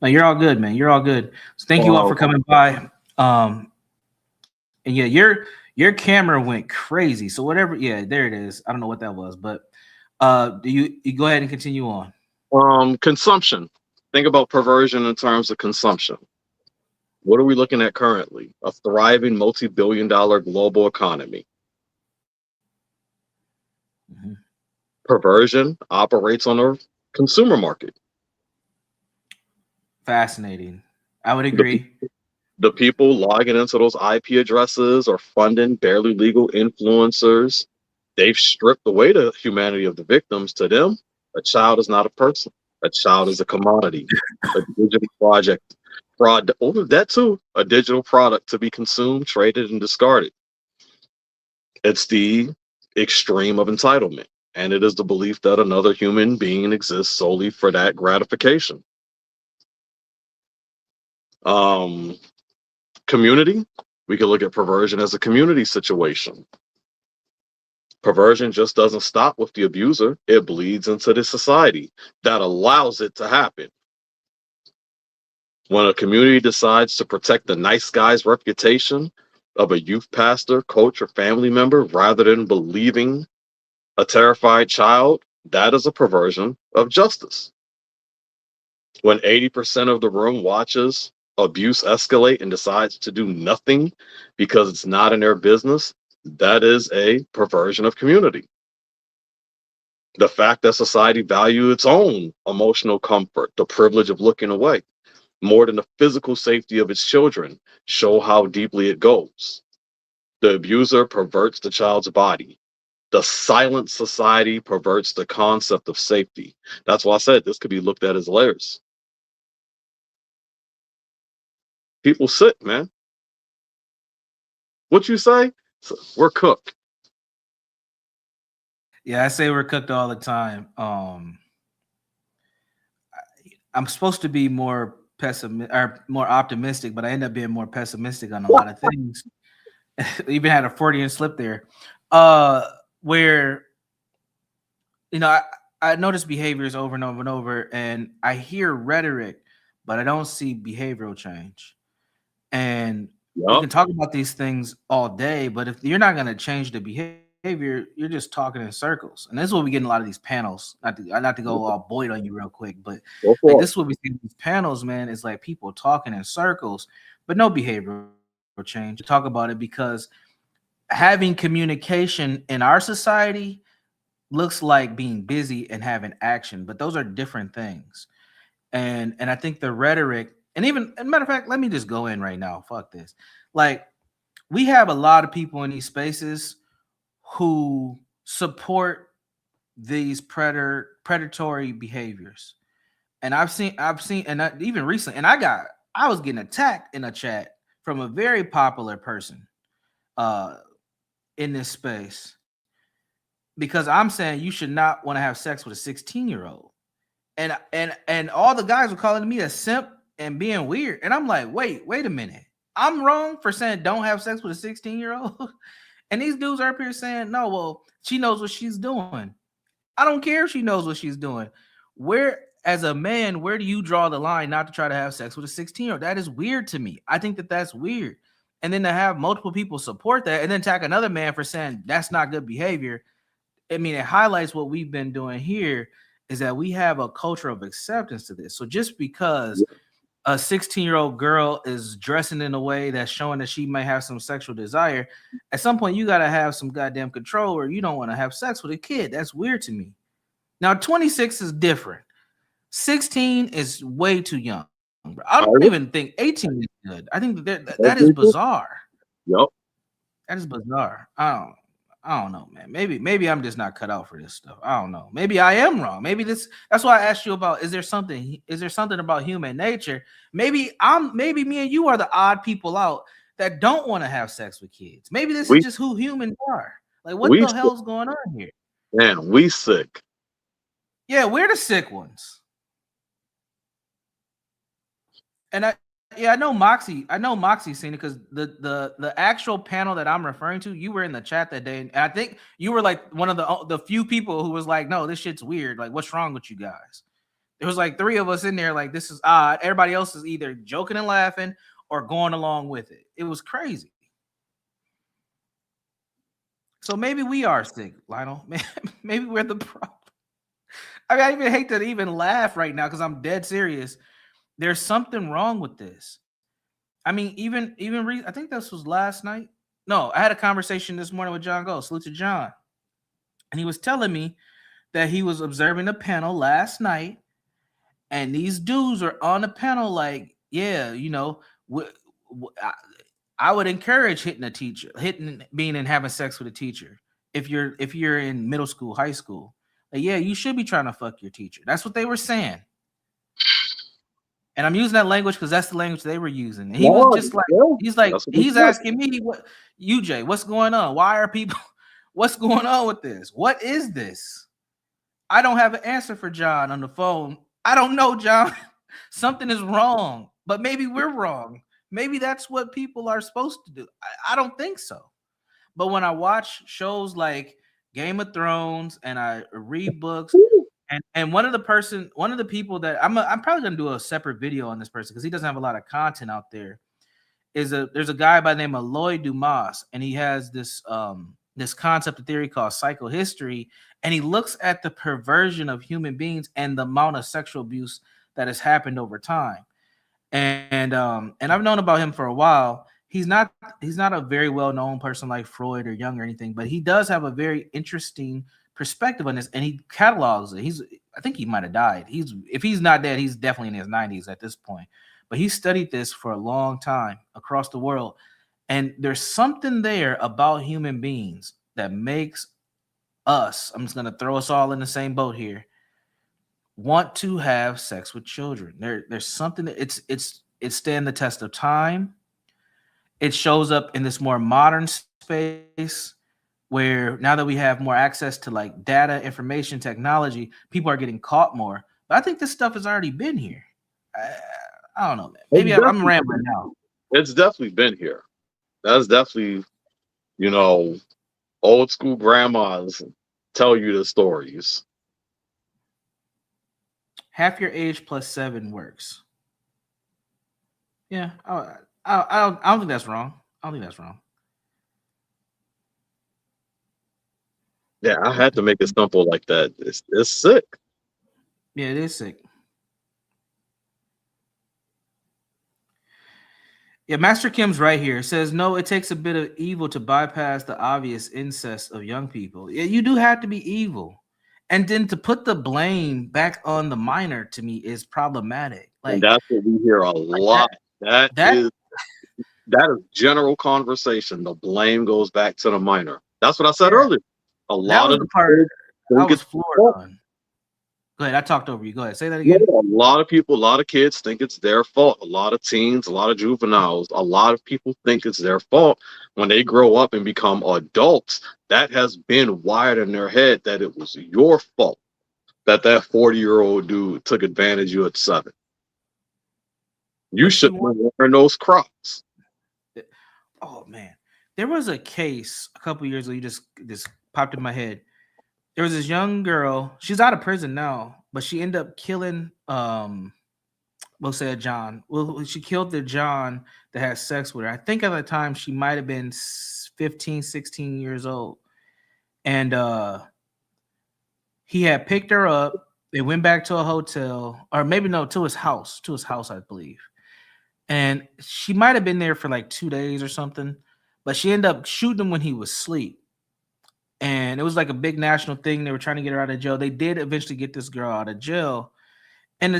No, you're all good, man. You're all good. So thank you all for coming by. And yeah, your camera went crazy. So whatever, yeah, there it is. I don't know what that was, but do you go ahead and continue on? Consumption. Think about perversion in terms of consumption. What are we looking at currently? A thriving multi-billion-dollar global economy. Perversion operates on a consumer market. Fascinating. I would agree. The people logging into those IP addresses are funding barely legal influencers. They've stripped away the humanity of the victims. To them, a child is not a person. A child is a commodity, a digital project, fraud. Over that too, a digital product to be consumed, traded, and discarded. It's the extreme of entitlement, and it is the belief that another human being exists solely for that gratification. Community, we can look at perversion as a community situation. Perversion just doesn't stop with the abuser, it bleeds into the society that allows it to happen. When a community decides to protect the nice guy's reputation of a youth pastor, coach, or family member rather than believing a terrified child, that is a perversion of justice. When 80% of the room watches abuse escalate and decides to do nothing because it's not in their business, that is a perversion of community. The fact that society values its own emotional comfort, the privilege of looking away, more than the physical safety of its children, show how deeply it goes. The abuser perverts the child's body. The silent society perverts the concept of safety. That's why I said this could be looked at as layers. People sick, man. What you say? We're cooked. Yeah, I say we're cooked all the time. I'm supposed to be more pessimistic or more optimistic, but I end up being more pessimistic on a lot of things. Even had a Freudian slip there, where I notice behaviors over and over and over, and I hear rhetoric, but I don't see behavioral change. And we Yup. can talk about these things all day, but if you're not going to change the behavior, you're just talking in circles. And this is what we get in a lot of these panels. Not to go all Boyd on you real quick, but Go like for this is what we see in these panels, man. Is like people talking in circles, but no behavioral change. Talk about it because having communication in our society looks like being busy and having action, but those are different things. And I think the rhetoric, and even as a matter of fact, let me just go in right now. Fuck this. Like we have a lot of people in these spaces who support these predatory behaviors. And I've seen, even recently, and I was getting attacked in a chat from a very popular person uh in this space because I'm saying you should not want to have sex with a 16-year-old. And all the guys were calling me a simp and being weird. And I'm like, wait a minute. I'm wrong for saying don't have sex with a 16-year-old. And these dudes are up here saying, no, well, she knows what she's doing. I don't care if she knows what she's doing. Where, as a man, where do you draw the line not to try to have sex with a 16-year-old? That is weird to me. I think that that's weird. And then to have multiple people support that and then attack another man for saying that's not good behavior. I mean, it highlights what we've been doing here is that we have a culture of acceptance to this. So just because a 16-year-old girl is dressing in a way that's showing that she may have some sexual desire, at some point you got to have some goddamn control or you don't want to have sex with a kid. That's weird to me. Now 26 is different. 16 is way too young. Bro. I don't I even agree. think 18 is good. I think that I is agree too. bizarre. Yup. That is bizarre. I don't know, man. Maybe I'm just not cut out for this stuff. I don't know. Maybe I am wrong. Maybe that's why I asked you about is there something about human nature? Maybe me and you are the odd people out that don't want to have sex with kids. Maybe this is We just who humans are. Like what we the sick. hell's going on here? Man, we sick. Yeah, we're the sick ones. And I know Moxie seen it because the actual panel that I'm referring to, you were in the chat that day, and I think you were like one of the few people who was like, no, this shit's weird. Like, what's wrong with you guys? There was like three of us in there, like, this is odd. Everybody else is either joking and laughing or going along with it. It was crazy. So maybe we are sick, Lionel. Maybe we're the problem. I mean, I even hate to even laugh right now because I'm dead serious. There's something wrong with this. I mean, I think this was last night. No, I had a conversation this morning with John Go. Salute to John, and he was telling me that he was observing the panel last night, and these dudes are on the panel like, yeah, I would encourage hitting a teacher, hitting, being and having sex with a teacher. If you're in middle school, high school, like, yeah, you should be trying to fuck your teacher. That's what they were saying. And I'm using that language because that's the language they were using. And he was No, just like, yeah, he's like, that's what we he's said. asking me, what UJ, what's going on? Why are people what's going on with this? What is this? I don't have an answer for John on the phone. I don't know, John. Something is wrong, but maybe we're wrong. Maybe that's what people are supposed to do. I don't think so. But when I watch shows like Game of Thrones, and I read books. And one of the people that I'm probably gonna do a separate video on this person because he doesn't have a lot of content out there. There's a guy by the name of Lloyd Dumas, and he has this concept of theory called psychohistory, and he looks at the perversion of human beings and the amount of sexual abuse that has happened over time. And I've known about him for a while. He's not a very well known person like Freud or Jung or anything, but he does have a very interesting perspective on this, and he catalogs it. I think he might have died. If he's not dead, he's definitely in his 90s at this point. But he studied this for a long time across the world, and there's something there about human beings that makes us. I'm just gonna throw us all in the same boat here want to have sex with children. There's something that it's stand the test of time. It shows up in this more modern space where now that we have more access to like data, information, technology, people are getting caught more. But I think this stuff has already been here. I, I don't know, man. It's Maybe I'm definitely, rambling now. it's definitely been here. That's definitely, you know, old school grandmas tell you the stories. Half your age plus 7 works. Yeah, I don't think that's wrong. I don't think that's wrong. Yeah, I had to make it simple like that. It's sick. Yeah, it is sick. Yeah, Master Kim's right here. It says, no, it takes a bit of evil to bypass the obvious incest of young people. Yeah, you do have to be evil. And then to put the blame back on the minor to me is problematic. And that's what we hear a That lot. That that is that is general conversation. The blame goes back to the minor. That's what I said yeah, earlier. A that lot was of the the part kids I think was it's floored their fault. on. Go ahead, I talked over you. Go ahead. Say that Yeah, again. a lot of people, a lot of kids think it's their fault. A lot of teens, a lot of juveniles, a lot of people think it's their fault when they grow up and become adults. That has been wired in their head that it was your fault that 40-year-old dude took advantage of you at 7. You But see shouldn't one have worn those Crocs. oh man. There was a case a couple years ago, you just popped in my head. There was this young girl, she's out of prison now, but she ended up killing we'll say a John. Well, she killed the John that had sex with her. I think at the time she might have been 15, 16 years old. And he had picked her up. They went back to a hotel, or maybe no, to his house, I believe. And she might have been there for like 2 days or something, but she ended up shooting him when he was asleep. And it was like a big national thing. They were trying to get her out of jail. They did eventually get this girl out of jail, and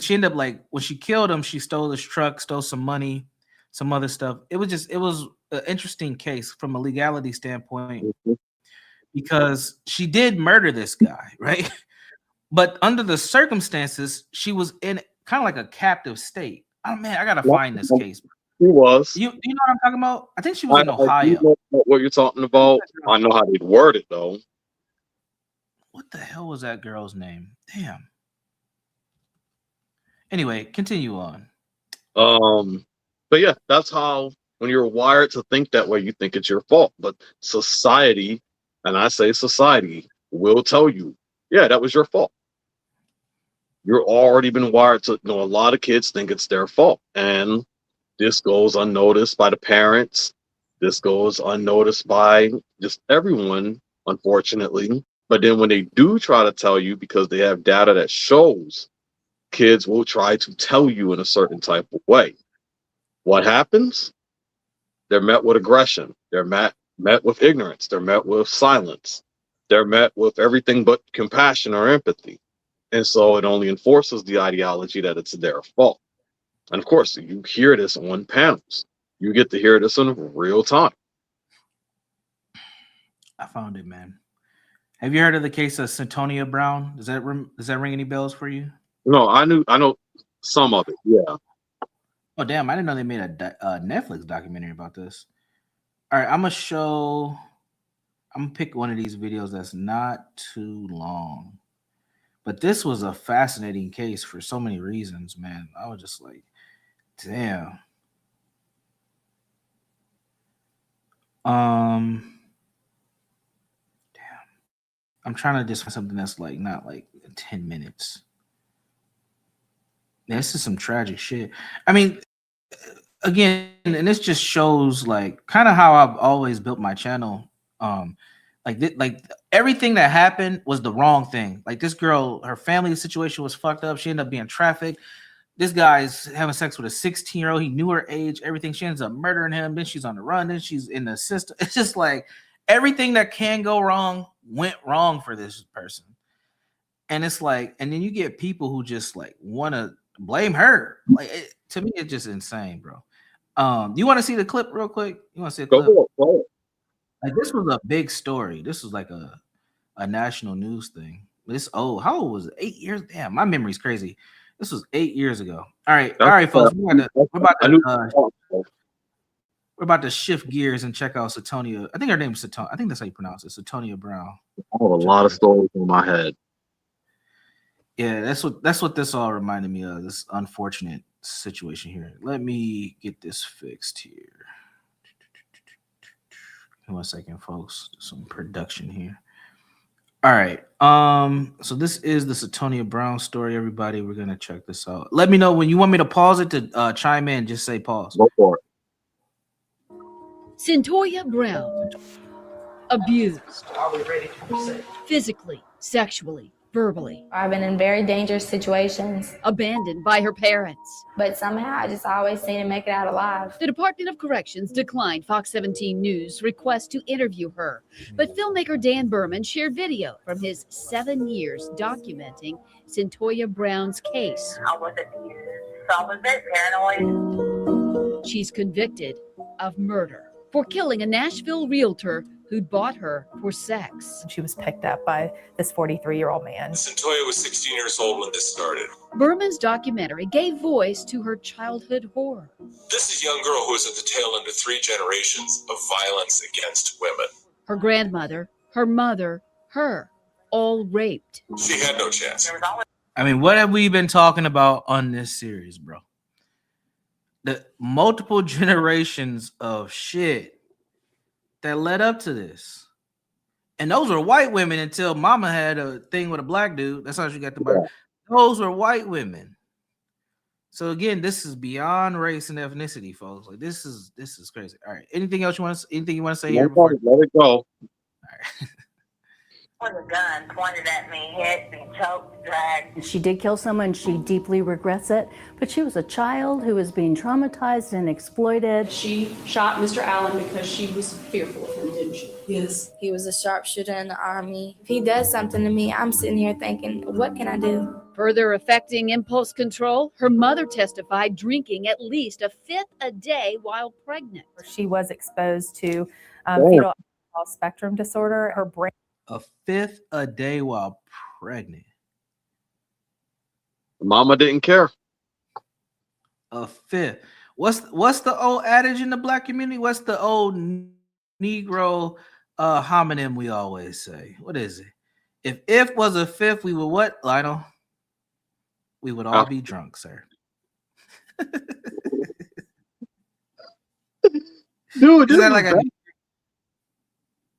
she ended up like when she killed him, she stole his truck, stole some money, some other stuff. It was an interesting case from a legality standpoint Mhm. because she did murder this guy, right? But under the circumstances, she was in kind of like a captive state. Oh man, I gotta find this case. He was. You know what I'm talking about? I think she was in I do Ohio. know what you're talking about. I know how they'd word it though. What the hell was that girl's name? Damn. Anyway, continue on. Um, but yeah, that's how when you're wired to think that way, you think it's your fault. But society, and I say society, will tell you, yeah, that was your fault. You're already been wired to know a lot of kids think it's their fault. And this goes unnoticed by the parents. This goes unnoticed by just everyone, unfortunately. But then when they do try to tell you because they have data that shows kids will try to tell you in a certain type of way. What happens? They're met with aggression. They're met with ignorance. They're met with silence. They're met with everything but compassion or empathy. And so it only enforces the ideology that it's their fault. And of course, you hear this on panels. You get to hear this in real time. I found it, man. Have you heard of the case of Centonia Brown? Does that ring any bells for you? No, I know some of it. Yeah. Oh damn, I didn't know they made a Netflix documentary about this. All right, I'm gonna show. I'm gonna pick one of these videos that's not too long, but this was a fascinating case for so many reasons, man. I was just like, damn. Um, damn. I'm trying to just find something that's like not like 10 minutes. Yeah, this is some tragic shit. I mean, again, and this just shows like kind of how I've always built my channel. Um, like everything that happened was the wrong thing. Like this girl, her family situation was fucked up. She ended up being trafficked. This guy's having sex with a 16-year-old. He knew her age, everything. She ends up murdering him. Then she's on the run. Then she's in the system. It's just like everything that can go wrong went wrong for this person. And it's like, and then you get people who just like want to blame her. Like to me, it's just insane, bro. You want to see the clip real quick? You want to see a clip? Go. Like this was a big story. This was like a national news thing. This how old was it? 8 years? Damn, my memory's crazy. This was 8 years ago. All right, folks. We're about to shift gears and check out Centoia. I think her name is Centoia. I think that's how you pronounce it. Centoia Brown. I have a lot of stories in my head. Yeah, that's what this all reminded me of. This unfortunate situation here. Let me get this fixed here. One second, folks. Some production here. All right. So this is the Centoia Brown story, everybody. We're gonna check this out. Let me know when you want me to pause it to chime in. Just say pause. Go for it. Centoia Brown, abused, physically, sexually, verbally. I've been in very dangerous situations, abandoned by her parents. but somehow I just always seem to make it out alive. The Department of Corrections declined Fox 17 News' request to interview her, but filmmaker Dan Berman shared video from his 7 years documenting Centoia Brown's case. I was abused, so I was very paranoid. She's convicted of murder for killing a Nashville realtor who'd bought her for sex. She was picked up by this 43-year-old man. Centoia was 16 years old when this started. Berman's documentary gave voice to her childhood horror. This is a young girl who is at the tail end of 3 generations of violence against women. Her grandmother, her mother, her, all raped. She had no chance. There was always I mean, what have we been talking about on this series, bro? The multiple generations of shit that led up to this. And those were white women until mama had a thing with a black dude. That's how she got the birth. Those were white women. So again, this is beyond race and ethnicity, folks. Like this is crazy. All right. Anything else you want to say here before? Let it go. All right. a gun pointed at me, head being choked, dragged. She did kill someone. She deeply regrets it, but she was a child who was being traumatized and exploited. She shot Mr. Allen because she was fearful of him, didn't she? Yes. He was a sharpshooter in the Army. If he does something to me, I'm sitting here thinking, what can I do? Further affecting impulse control, her mother testified drinking at least a fifth a day while pregnant. She was exposed to fetal alcohol spectrum disorder. Her brain. A fifth a day while pregnant. Mama didn't care. A fifth. What's the old adage in the black community? What's the old Negro homonym we always say? What is it? If was a fifth, we would what, Lionel? We would all be drunk, sir. Dude, Is that like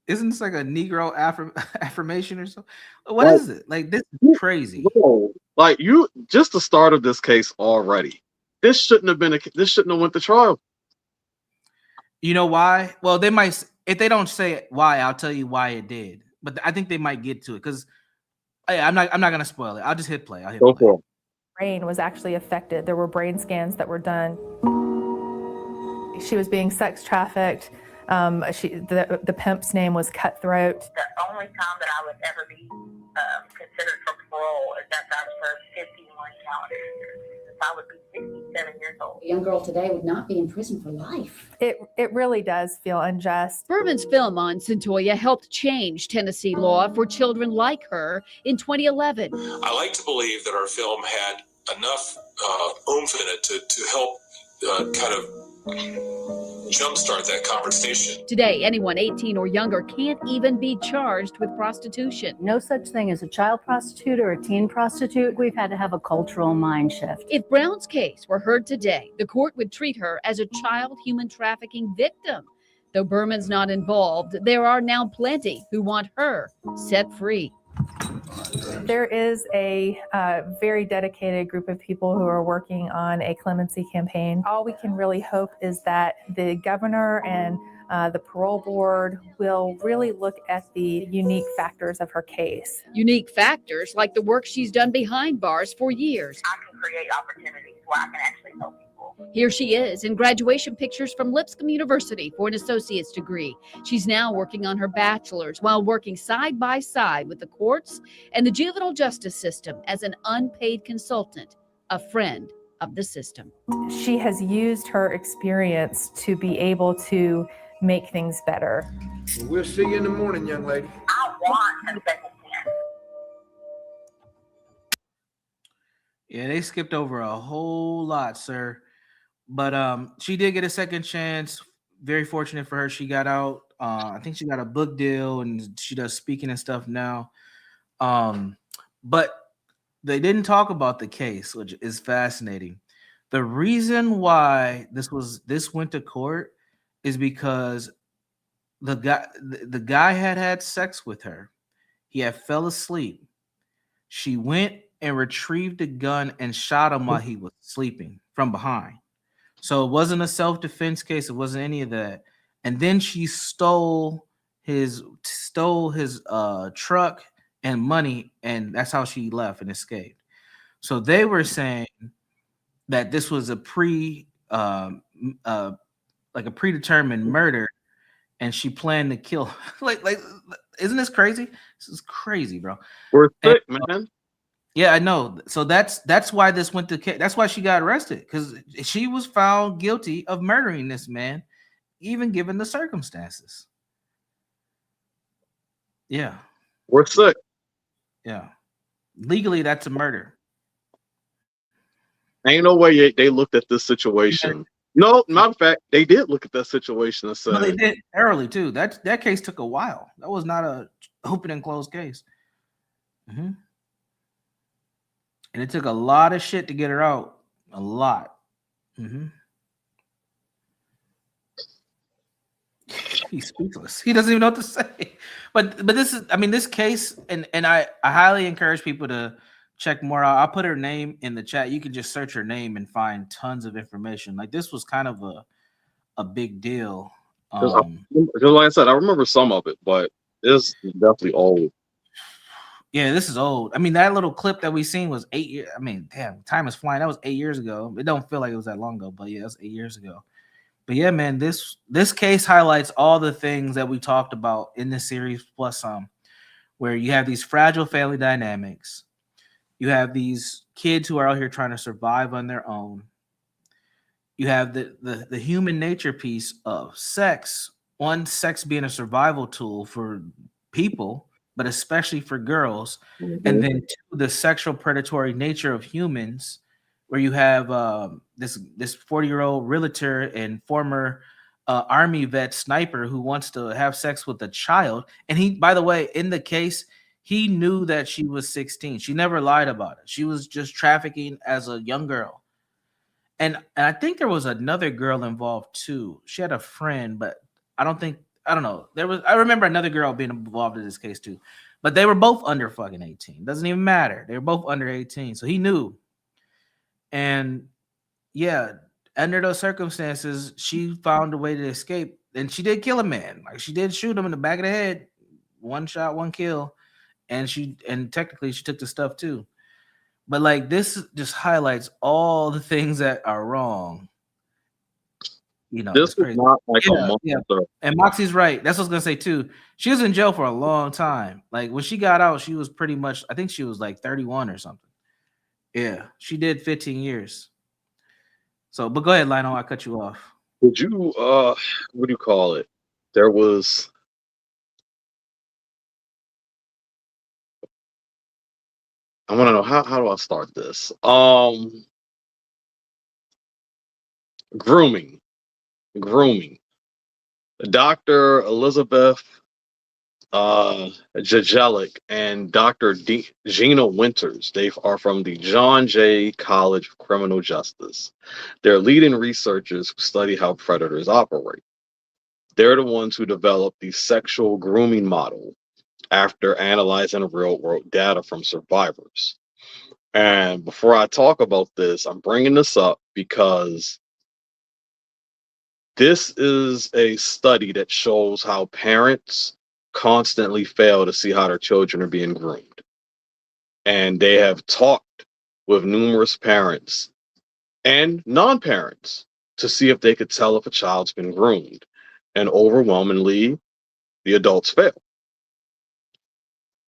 isn't this like a Negro affirmation or something? What is it? Like, this is crazy. Bro, like, you just the start of this case already. This shouldn't have went to trial. You know why? Well, they might, if they don't say why, I'll tell you why it did. But I think they might get to it because I'm not gonna spoil it. I'll just hit play. Go for it. Brain was actually affected. There were brain scans that were done. She was being sex trafficked. The pimp's name was Cutthroat. The only time that I would ever be considered for parole is after I served 51 calendar years. I would be 67 years old. A young girl today would not be in prison for life. It really does feel unjust. Berman's film on Centoia helped change Tennessee law for children like her in 2011. I like to believe that our film had enough oomph in it to help kind of jumpstart that conversation. Today, anyone 18 or younger can't even be charged with prostitution. No such thing as a child prostitute or a teen prostitute. We've had to have a cultural mind shift. If Brown's case were heard today, the court would treat her as a child human trafficking victim. Though Berman's not involved, there are now plenty who want her set free. There is a very dedicated group of people who are working on a clemency campaign. All we can really hope is that the governor and the parole board will really look at the unique factors of her case. Unique factors like the work she's done behind bars for years. I can create opportunities where I can actually help people. Here she is in graduation pictures from Lipscomb University for an associate's degree. She's now working on her bachelor's while working side by side with the courts and the juvenile justice system as an unpaid consultant, a friend of the system. She has used her experience to be able to make things better. We'll see you in the morning, young lady. I want a second chance. Yeah, they skipped over a whole lot, sir. But she did get a second chance. Very fortunate for her. She got out. I think she got a book deal and she does speaking and stuff now. But they didn't talk about the case, which is fascinating. The reason why this went to court is because the guy had sex with her. He had fell asleep. She went and retrieved a gun and shot him while he was sleeping from behind. So it wasn't a self-defense case. It wasn't any of that. And then she stole his truck and money, and that's how she left and escaped. So they were saying that this was a predetermined murder, and she planned to kill. like, isn't this crazy? This is crazy, bro. We're sick, man. Yeah, I know. So that's why this went to. That's why she got arrested, because she was found guilty of murdering this man, even given the circumstances. Yeah, we're sick. Yeah, legally that's a murder. Ain't no way they looked at this situation. No, matter of fact, they did look at that situation and said, no, they did early too. That case took a while. That was not a open and closed case. Mm-hmm. And it took a lot of shit to get her out. A lot. Mm-hmm. He's speechless. He doesn't even know what to say. But this is, I mean, this case, and I highly encourage people to check more out. I'll put her name in the chat. You can just search her name and find tons of information. Like, this was kind of a big deal. Because like I said, I remember some of it, but it's definitely old. Yeah, this is old. I mean, that little clip that we seen was 8 years. I mean, damn, time is flying. That was 8 years ago. It don't feel like it was that long ago, but yeah, it was 8 years ago. But yeah, man, this case highlights all the things that we talked about in this series, plus some, where you have these fragile family dynamics. You have these kids who are out here trying to survive on their own. You have the human nature piece of sex. One, sex being a survival tool for people, but especially for girls. Mm-hmm. And then two, the sexual predatory nature of humans, where you have this 40-year-old realtor and former Army vet sniper who wants to have sex with a child. And he, by the way, in the case, he knew that she was 16. She never lied about it. She was just trafficking as a young girl. And I think there was another girl involved too. She had a friend, but I don't know. I remember another girl being involved in this case too. But they were both under fucking 18. Doesn't even matter. They were both under 18. So he knew. And yeah, under those circumstances, she found a way to escape. And she did kill a man. Like, she did shoot him in the back of the head. One shot, one kill. And technically she took the stuff too. But like, this just highlights all the things that are wrong. You know, this is not like a monster. Yeah. And Moxie's right. That's what I was gonna say too. She was in jail for a long time. Like, when she got out, she was pretty much, I think she was like 31 or something. Yeah, she did 15 years. So, but go ahead, Lionel. I cut you off. Would you what do you call it? There was I want to know how do I start this? Grooming. Dr. Elizabeth Jajelic and Dr. Gina Winters. They are from the John Jay College of Criminal Justice. They're leading researchers who study how predators operate. They're the ones who developed the sexual grooming model after analyzing real world data from survivors. And before I talk about this, I'm bringing this up because this is a study that shows how parents constantly fail to see how their children are being groomed. And they have talked with numerous parents and non-parents to see if they could tell if a child's been groomed. And overwhelmingly, the adults fail.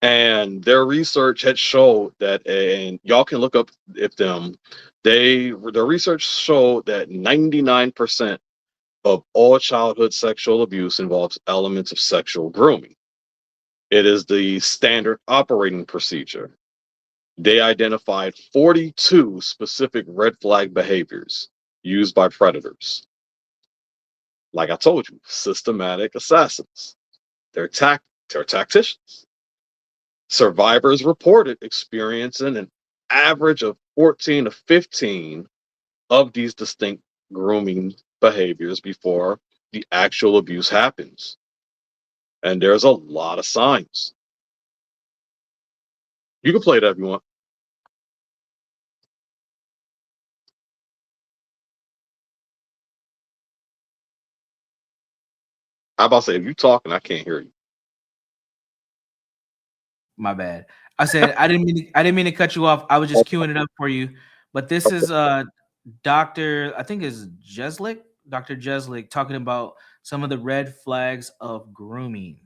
And their research had showed that, and y'all can look up if their research showed that 99% of all childhood sexual abuse involves elements of sexual grooming. It is the standard operating procedure. They identified 42 specific red flag behaviors used by predators. Like I told you, systematic assassins. They're tacticians. Survivors reported experiencing an average of 14 to 15 of these distinct grooming behaviors before the actual abuse happens. And there's a lot of signs. You can play that if you want. How about say if you talking, I can't hear you. My bad. I said I didn't mean to cut you off. I was just queuing it up for you. But this is Dr. I think is Jeslick, Dr. Jeslick, talking about some of the red flags of grooming.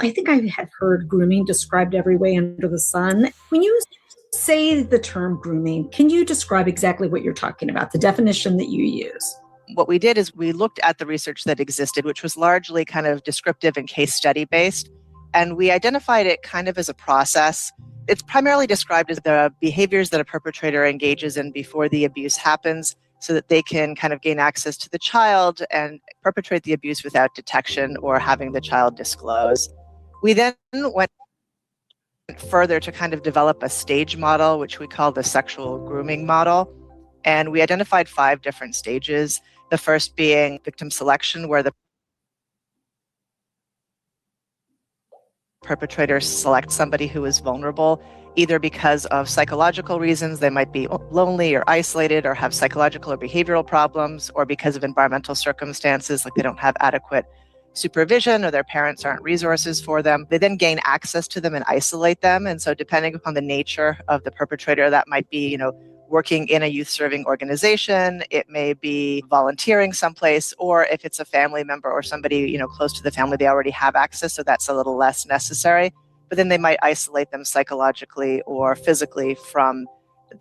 I think I have heard grooming described every way under the sun. When you say the term grooming, can you describe exactly what you're talking about, the definition that you use? What we did is we looked at the research that existed, which was largely kind of descriptive and case study based, and we identified it kind of as a process. It's primarily described as the behaviors that a perpetrator engages in before the abuse happens, so that they can kind of gain access to the child and perpetrate the abuse without detection or having the child disclose. We then went further to kind of develop a stage model, which we call the sexual grooming model. And we identified 5 different stages. The first being victim selection, where the perpetrator selects somebody who is vulnerable, either because of psychological reasons, they might be lonely or isolated or have psychological or behavioral problems, or because of environmental circumstances, like they don't have adequate supervision or their parents aren't resources for them. They then gain access to them and isolate them. And so depending upon the nature of the perpetrator, that might be, working in a youth serving organization, it may be volunteering someplace, or if it's a family member or somebody, close to the family, they already have access, so that's a little less necessary. But then they might isolate them psychologically or physically from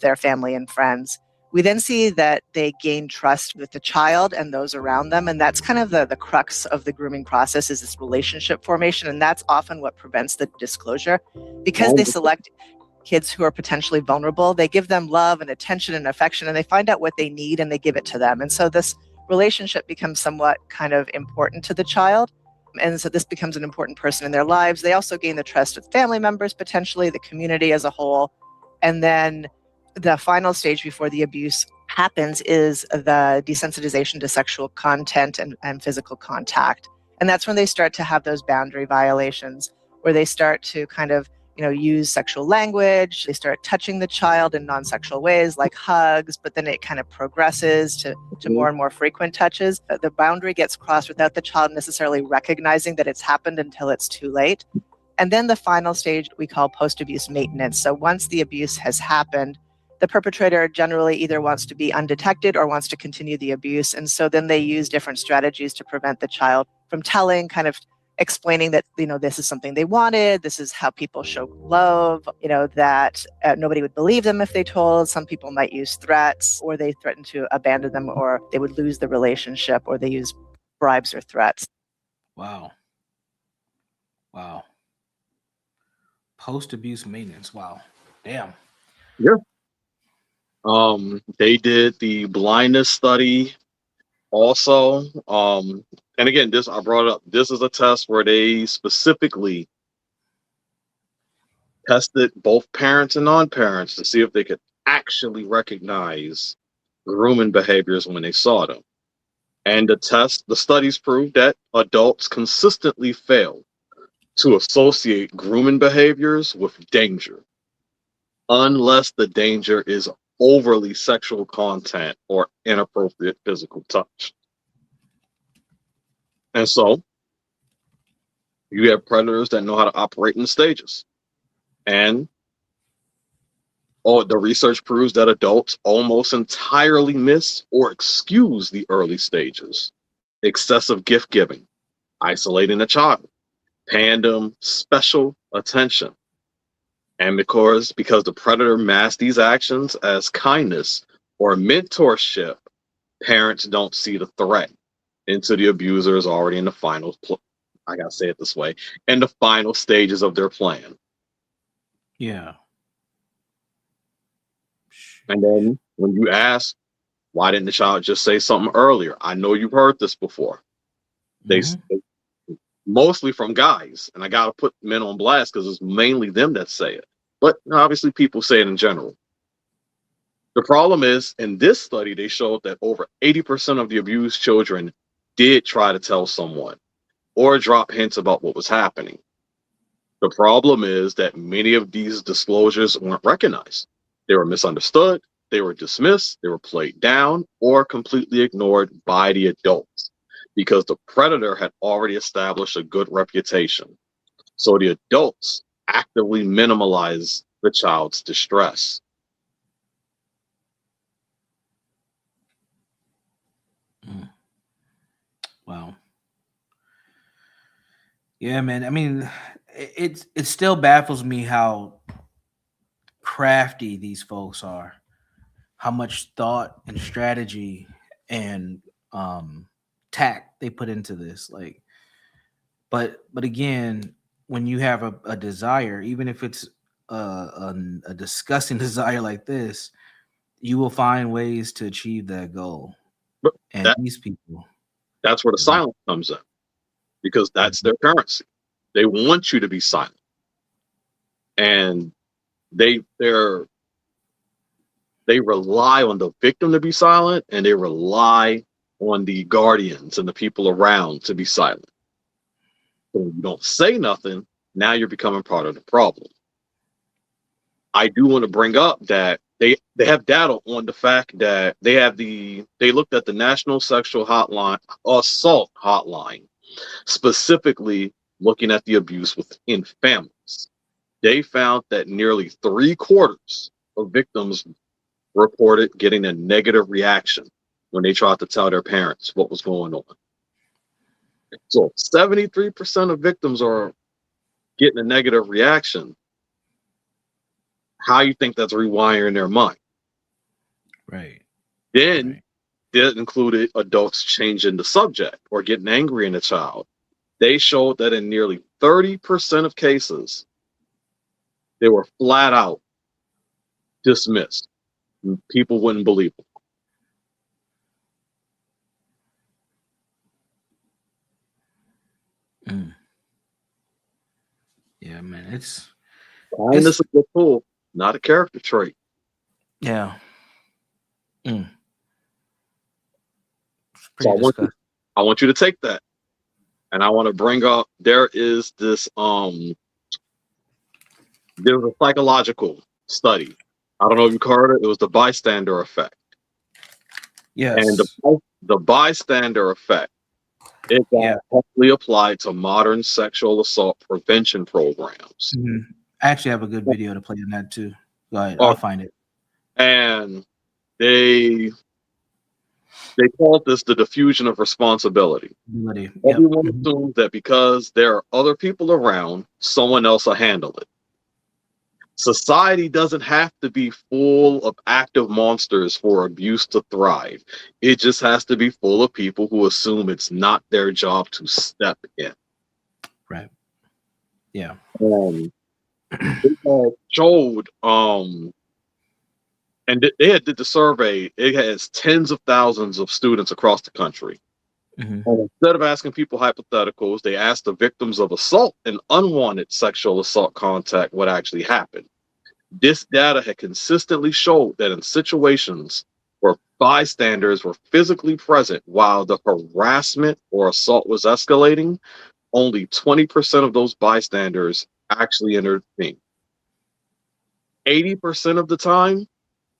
their family and friends. We then see that they gain trust with the child and those around them, and that's kind of the crux of the grooming process, is this relationship formation, and that's often what prevents the disclosure. Because they select kids who are potentially vulnerable, they give them love and attention and affection, and they find out what they need and they give it to them. And so this relationship becomes somewhat kind of important to the child. And so this becomes an important person in their lives. They also gain the trust of family members, potentially the community as a whole. And then the final stage before the abuse happens is the desensitization to sexual content and physical contact. And that's when they start to have those boundary violations, where they start to kind of use sexual language. They start touching the child in non-sexual ways like hugs, but then it kind of progresses to more and more frequent touches. The boundary gets crossed without the child necessarily recognizing that it's happened until it's too late. And then the final stage we call post-abuse maintenance. So once the abuse has happened, the perpetrator generally either wants to be undetected or wants to continue the abuse. And so then they use different strategies to prevent the child from telling, kind of explaining that, this is something they wanted, this is how people show love, that nobody would believe them if they told. Some people might use threats, or they threaten to abandon them, or they would lose the relationship, or they use bribes or threats. Wow. Post-abuse maintenance. Wow. Damn. Yeah. They did the blindness study also. And again, I brought up, this is a test where they specifically tested both parents and non-parents to see if they could actually recognize grooming behaviors when they saw them. And the studies prove that adults consistently fail to associate grooming behaviors with danger, unless the danger is overly sexual content or inappropriate physical touch. And so you have predators that know how to operate in the stages. And the research proves that adults almost entirely miss or excuse the early stages. Excessive gift giving, isolating a child, paying them special attention. And because the predator masks these actions as kindness or mentorship, parents don't see the threat into the abuser is already in the final, I gotta say it this way, in the final stages of their plan. Yeah. And then when you ask, why didn't the child just say something earlier? I know you've heard this before. They mostly from guys, and I gotta put men on blast because it's mainly them that say it. But obviously people say it in general. The problem is, in this study, they showed that over 80% of the abused children did try to tell someone or drop hints about what was happening. The problem is that many of these disclosures weren't recognized. They were misunderstood, they were dismissed, they were played down, or completely ignored by the adults because the predator had already established a good reputation. So the adults actively minimize the child's distress. Wow. Yeah, man. I mean, it still baffles me how crafty these folks are, how much thought and strategy and tact they put into this. Like, but again, when you have a desire, even if it's a disgusting desire like this, you will find ways to achieve that goal. But and these people, that's where the silence comes in, because that's their currency. They want you to be silent, and they rely on the victim to be silent, and they rely on the guardians and the people around to be silent. So when you don't say nothing, now you're becoming part of the problem. I do want to bring up that they have data on the fact that they looked at the National Sexual Assault Hotline, specifically looking at the abuse within families. They found that nearly 3/4 of victims reported getting a negative reaction when they tried to tell their parents what was going on. So 73% of victims are getting a negative reaction. How you think that's rewiring their mind? Right. Then that included adults changing the subject or getting angry in a child. They showed that in nearly 30% of cases, they were flat out dismissed. People wouldn't believe them. Yeah, man, it's kindness is a tool, not a character trait. Yeah. So I want you to take that, and I want to bring up, there's a psychological study. I don't know if you've heard it. It was the bystander effect. Yes. And the bystander effect is heavily applied to modern sexual assault prevention programs. I actually have a good video to play on that too. Go ahead, I'll find it. And they call this the diffusion of responsibility. Everyone assumes that because there are other people around, someone else will handle it. Society doesn't have to be full of active monsters for abuse to thrive. It just has to be full of people who assume it's not their job to step in. Right. Yeah. They showed, and they did the survey. It has tens of thousands of students across the country. And instead of asking people hypotheticals, they asked the victims of assault and unwanted sexual assault contact what actually happened. This data had consistently showed that in situations where bystanders were physically present while the harassment or assault was escalating, only 20% of those bystanders actually intervened. 80% of the time,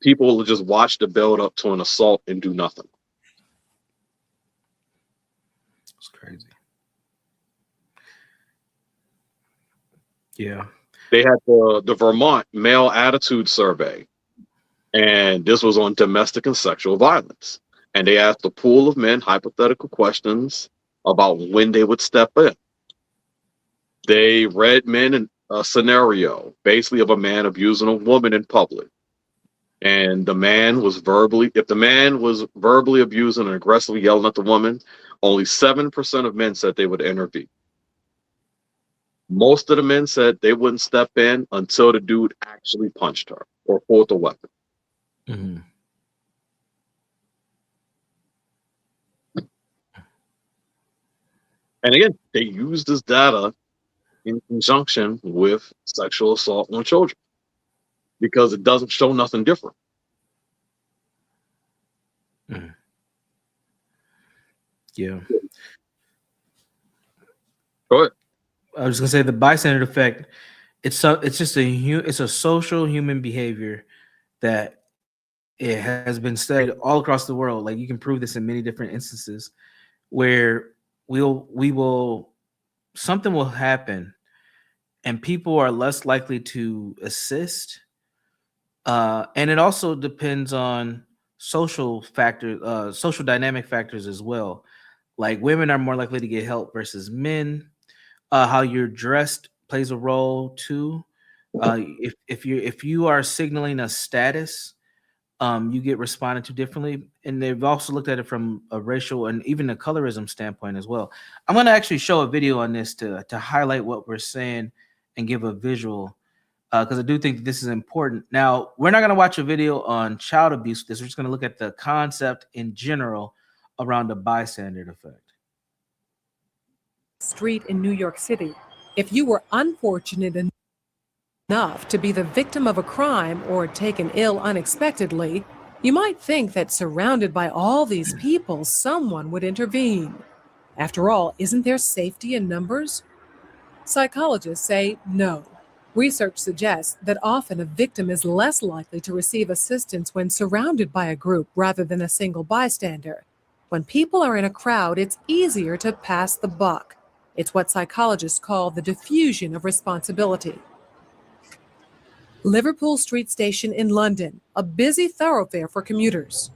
people will just watch the build up to an assault and do nothing. It's crazy. Yeah. They had the Vermont Male Attitude Survey, and this was on domestic and sexual violence. And they asked a pool of men hypothetical questions about when they would step in. They read men in a scenario, basically of a man abusing a woman in public. And if the man was verbally abusing and aggressively yelling at the woman, only 7% of men said they would intervene. Most of the men said they wouldn't step in until the dude actually punched her or pulled the weapon. Mm-hmm. And again, they use this data in conjunction with sexual assault on children because it doesn't show nothing different. Mm. Yeah. Go ahead. I was gonna say the bystander effect. It's just it's a social human behavior that it has been studied all across the world. Like you can prove this in many different instances where something will happen and people are less likely to assist. And it also depends on social factors, social dynamic factors as well. Like women are more likely to get help versus men. How you're dressed plays a role too. If you are signaling a status, you get responded to differently. And they've also looked at it from a racial and even a colorism standpoint as well. I'm going to actually show a video on this to highlight what we're saying and give a visual, because I do think this is important. Now, we're not going to watch a video on child abuse. We're just going to look at the concept in general around the bystander effect. Street in New York City. If you were unfortunate enough to be the victim of a crime or taken ill unexpectedly, you might think that surrounded by all these people, someone would intervene. After all, isn't there safety in numbers? Psychologists say no. Research suggests that often a victim is less likely to receive assistance when surrounded by a group rather than a single bystander. When people are in a crowd, it's easier to pass the buck. It's what psychologists call the diffusion of responsibility. Liverpool Street Station in London, a busy thoroughfare for commuters.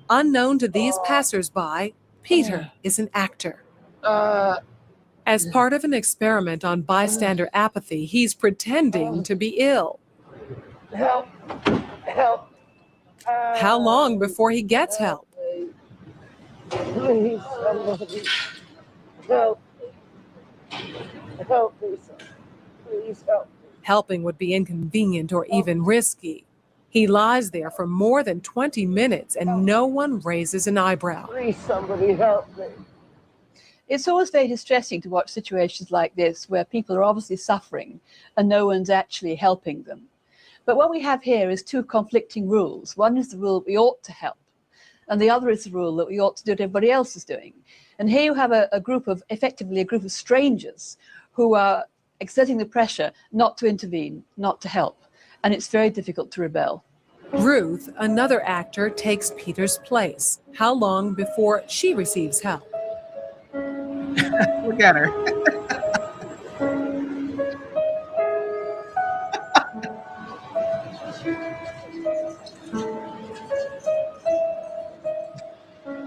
Unknown to these passers-by, Peter is an actor. As part of an experiment on bystander apathy, he's pretending to be ill. Help! Help! How long before he gets help? Please, somebody. Help. Help me, sir. Please help me. Helping would be inconvenient or even risky. He lies there for more than 20 minutes and no one raises an eyebrow. Please, somebody help me. It's always very distressing to watch situations like this where people are obviously suffering and no one's actually helping them. But what we have here is two conflicting rules. One is the rule that we ought to help, and the other is the rule that we ought to do what everybody else is doing. And here you have effectively a group of strangers who are exerting the pressure not to intervene, not to help. And it's very difficult to rebel. Ruth, another actor, takes Peter's place. How long before she receives help? Look at her.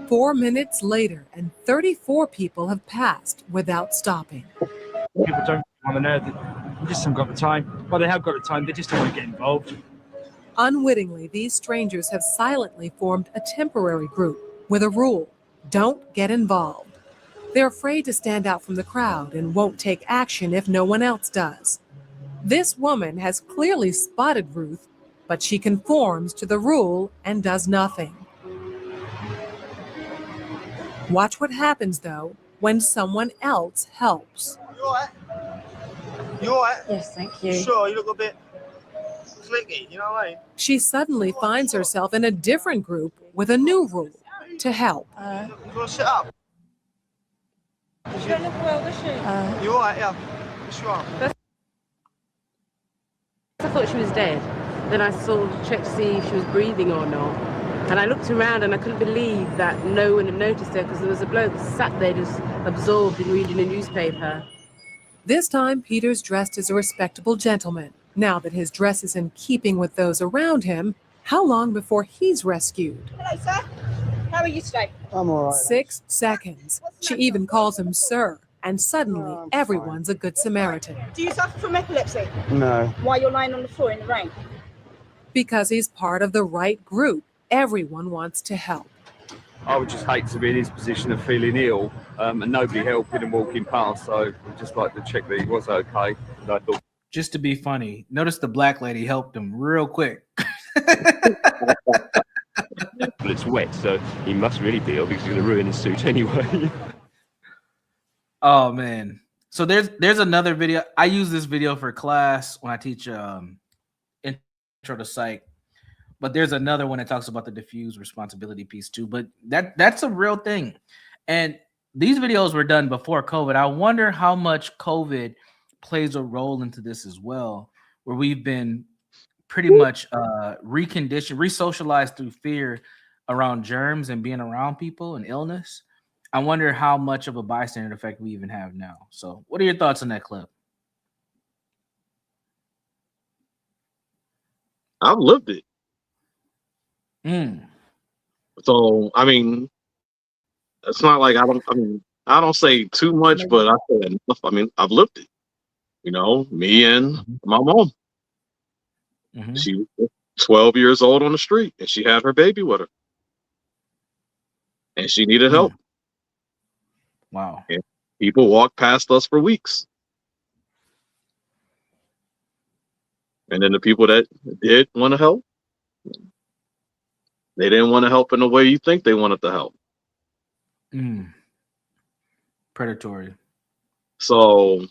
Four minutes later, and 34 people have passed without stopping. People don't want to know, they just haven't got the time. Well, they have got the time, they just don't want to get involved. Unwittingly, these strangers have silently formed a temporary group with a rule: don't get involved. They're afraid to stand out from the crowd and won't take action if no one else does. This woman has clearly spotted Ruth, but she conforms to the rule and does nothing. Watch what happens, though, when someone else helps. You all right? You all right? Yes, thank you. Sure, you look a bit She suddenly finds herself in a different group with a new rule: to help. You gotta shut up. She don't look well, does she? You alright, yeah? What's wrong? I thought she was dead. Then I sort of checked to see if she was breathing or not. And I looked around and I couldn't believe that no one had noticed her, because there was a bloke sat there just absorbed in reading a newspaper. This time, Peter's dressed as a respectable gentleman. Now that his dress is in keeping with those around him, how long before he's rescued? Hello, sir. How are you today? I'm all right. 6 seconds. She even calls him sir. And suddenly, everyone's a good Samaritan. Do you suffer from epilepsy? No. Why you're lying on the floor in the rain? Because he's part of the right group. Everyone wants to help. I would just hate to be in his position of feeling ill and nobody helping and walking past. So I'd just like to check that he was okay. And I thought, just to be funny, notice the black lady helped him real quick. But it's wet, so he must really be ill because he's going to ruin his suit anyway. Oh man. So there's another video. I use this video for class when I teach intro to psych. But there's another one that talks about the diffuse responsibility piece too. But that's a real thing. And these videos were done before COVID. I wonder how much COVID plays a role into this as well, where we've been pretty much reconditioned, re-socialized through fear around germs and being around people and illness. I wonder how much of a bystander effect we even have now. So what are your thoughts on that clip? I've lived it. Mm. So, I mean, it's not like I don't say too much, but I say enough. I mean, I've lived it. You know, me and my mom. Mm-hmm. She was 12 years old on the street, and she had her baby with her. And she needed help. Wow. And people walked past us for weeks. And then the people that did want to help, they didn't want to help in the way you think they wanted to help. Predatory. So,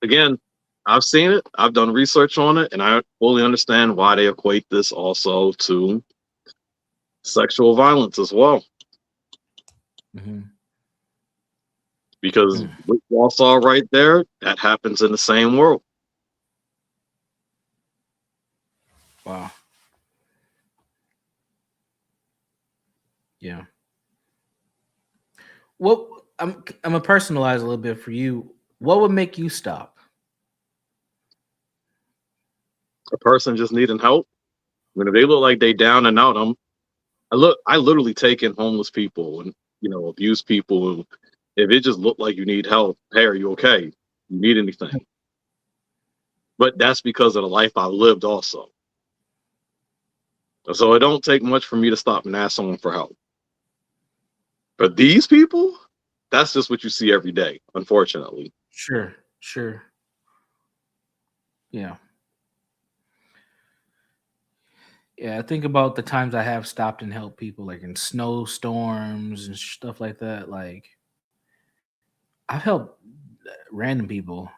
again, I've seen it. I've done research on it, and I fully understand why they equate this also to sexual violence as well. Mm-hmm. Because what y'all saw right there, that happens in the same world. Wow. Yeah. Well, I'm gonna personalize a little bit for you. What would make you stop? A person just needing help. I mean, if they look like they down and out, I literally take in homeless people and, you know, abuse people. And if it just looked like you need help, hey, are you okay? You need anything? But that's because of the life I lived also. So it don't take much for me to stop and ask someone for help. But these people, that's just what you see every day, unfortunately. Sure. Yeah. Yeah, I think about the times I have stopped and helped people, like in snowstorms and stuff like that. Like, I've helped random people.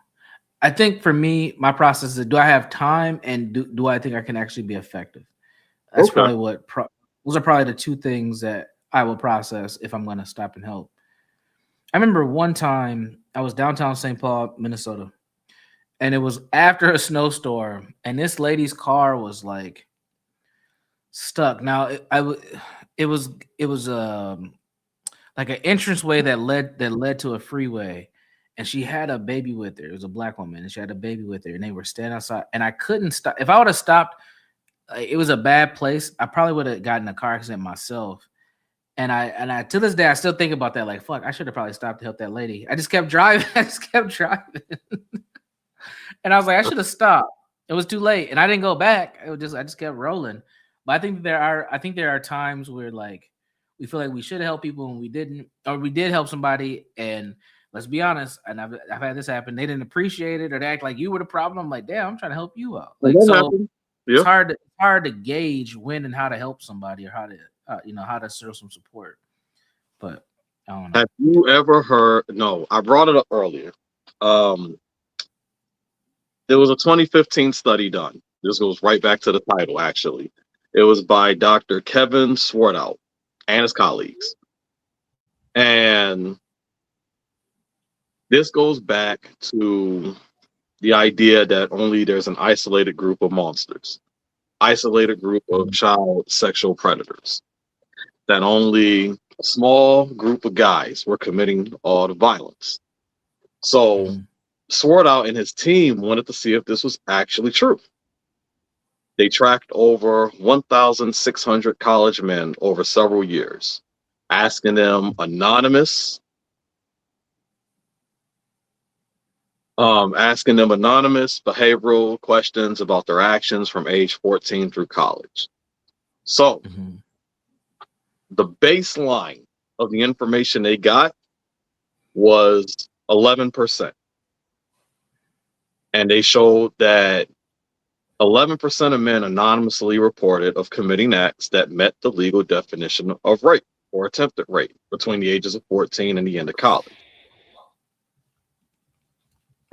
I think for me, my process is, do I have time, and do I think I can actually be effective? That's Okay. probably those are probably the two things that I will process if I'm going to stop and help. I remember one time I was downtown St. Paul, Minnesota, and it was after a snowstorm, and this lady's car was like stuck. Now it was like an entranceway that led to a freeway, and she had a baby with her. It was a black woman, and she had a baby with her, and they were standing outside, and I couldn't stop. If I would have stopped, it was a bad place. I probably would have gotten a car accident myself. And I to this day I still think about that. Like, fuck, I should have probably stopped to help that lady. I just kept driving. And I was like, I should have stopped. It was too late, and I didn't go back. I just kept rolling. But I think there are times where, like, we feel like we should help people and we didn't, or we did help somebody, and let's be honest, and I've had this happen. They didn't appreciate it, or they act like you were the problem. I'm like, damn, I'm trying to help you out. Like, so Yeah. it's hard to gauge when and how to help somebody, or how to how to show some support. But I don't know. Have you ever heard? No, I brought it up earlier. There was a 2015 study done. This goes right back to the title, actually. It was by Dr. Kevin Swartout and his colleagues. And this goes back to the idea that only there's an isolated group of monsters, isolated group of child sexual predators, that only a small group of guys were committing all the violence. So Swartout and his team wanted to see if this was actually true. They tracked over 1,600 college men over several years, asking them anonymous behavioral questions about their actions from age 14 through college. So the baseline of the information they got was 11%. And they showed that 11% of men anonymously reported of committing acts that met the legal definition of rape or attempted rape between the ages of 14 and the end of college.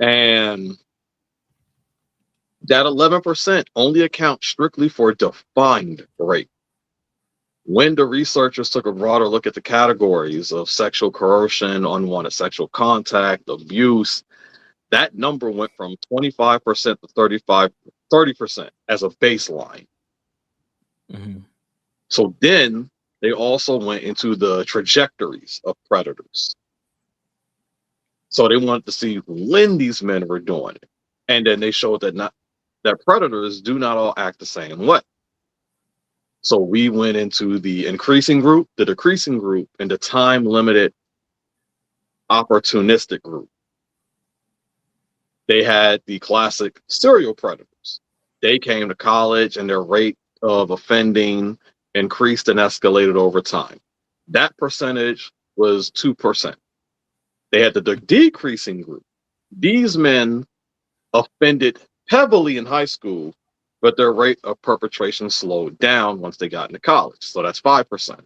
And that 11% only accounts strictly for defined rape. When the researchers took a broader look at the categories of sexual coercion, unwanted sexual contact, abuse, that number went from 25% to 30% as a baseline. So then they also went into the trajectories of predators. So they wanted to see when these men were doing it. And then they showed that predators do not all act the same way. So we went into the increasing group, the decreasing group, and the time-limited opportunistic group. They had the classic serial predators. They came to college and their rate of offending increased and escalated over time. That percentage was 2%. They had the decreasing group. These men offended heavily in high school, but their rate of perpetration slowed down once they got into college. So that's 5%.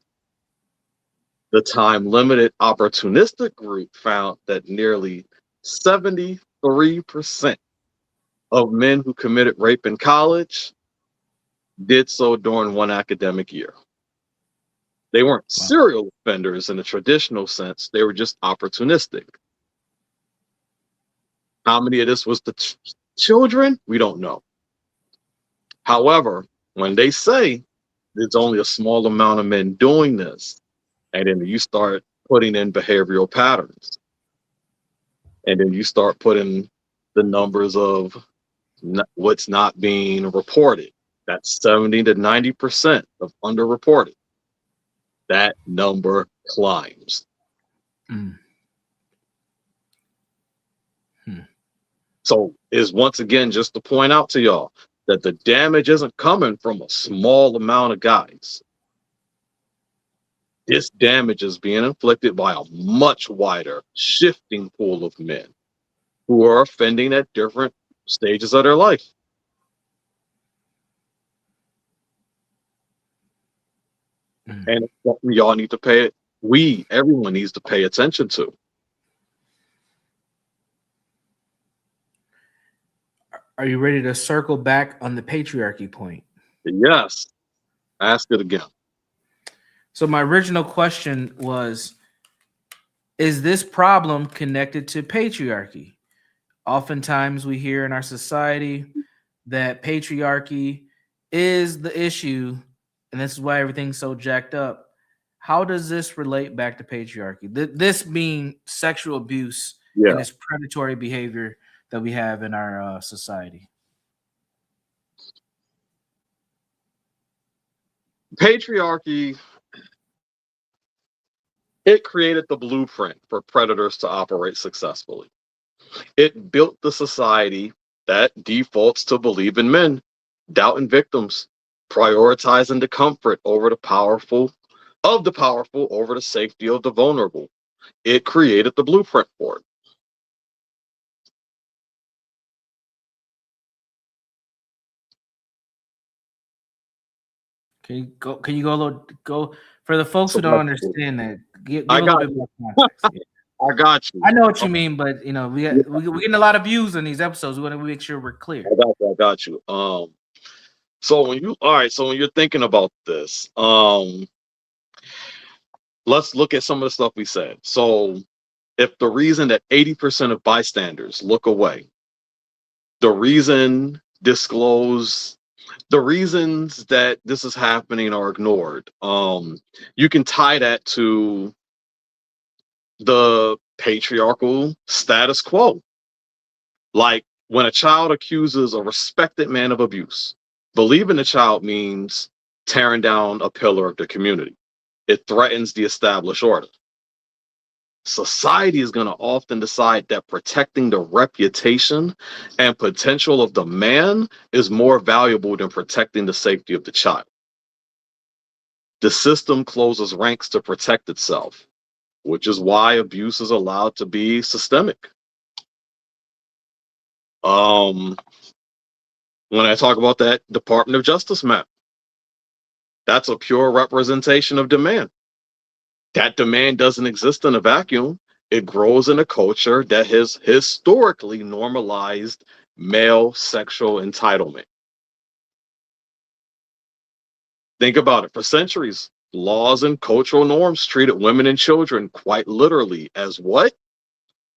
The time-limited opportunistic group found that nearly 73% of men who committed rape in college did so during one academic year. They weren't serial offenders in the traditional sense. They were just opportunistic. How many of this was the children? We don't know. However, when they say there's only a small amount of men doing this, and then you start putting in behavioral patterns, and then you start putting the numbers of what's not being reported, that's 70 to 90% of underreported. That number climbs. So is once again just to point out to y'all that the damage isn't coming from a small amount of guys. This damage is being inflicted by a much wider, shifting pool of men who are offending at different stages of their life. And it's something y'all need to pay it. Everyone needs to pay attention to. Are you ready to circle back on the patriarchy point? Yes. Ask it again. So my original question was, is this problem connected to patriarchy? Oftentimes we hear in our society that patriarchy is the issue, and this is why everything's so jacked up. How does this relate back to patriarchy? This being sexual abuse and this predatory behavior that we have in our society. Patriarchy, it created the blueprint for predators to operate successfully. It built the society that defaults to believe in men, doubting victims, prioritizing the comfort over the powerful, over the safety of the vulnerable. It created the blueprint for it. Can you go a little for the folks who don't understand that? Give a little bit more context. I got you. I know what you mean, but you know, we're getting a lot of views in these episodes. We want to make sure we're clear. I got you. So when you're thinking about this, let's look at some of the stuff we said. So if the reason that 80% of bystanders look away, the reasons that this is happening are ignored, you can tie that to the patriarchal status quo. Like when a child accuses a respected man of abuse, believing the child means tearing down a pillar of the community. It threatens the established order. Society is going to often decide that protecting the reputation and potential of the man is more valuable than protecting the safety of the child. The system closes ranks to protect itself, which is why abuse is allowed to be systemic. When I talk about that Department of Justice map, that's a pure representation of demand. That demand doesn't exist in a vacuum. It grows in a culture that has historically normalized male sexual entitlement. Think about it. For centuries, laws and cultural norms treated women and children quite literally as what?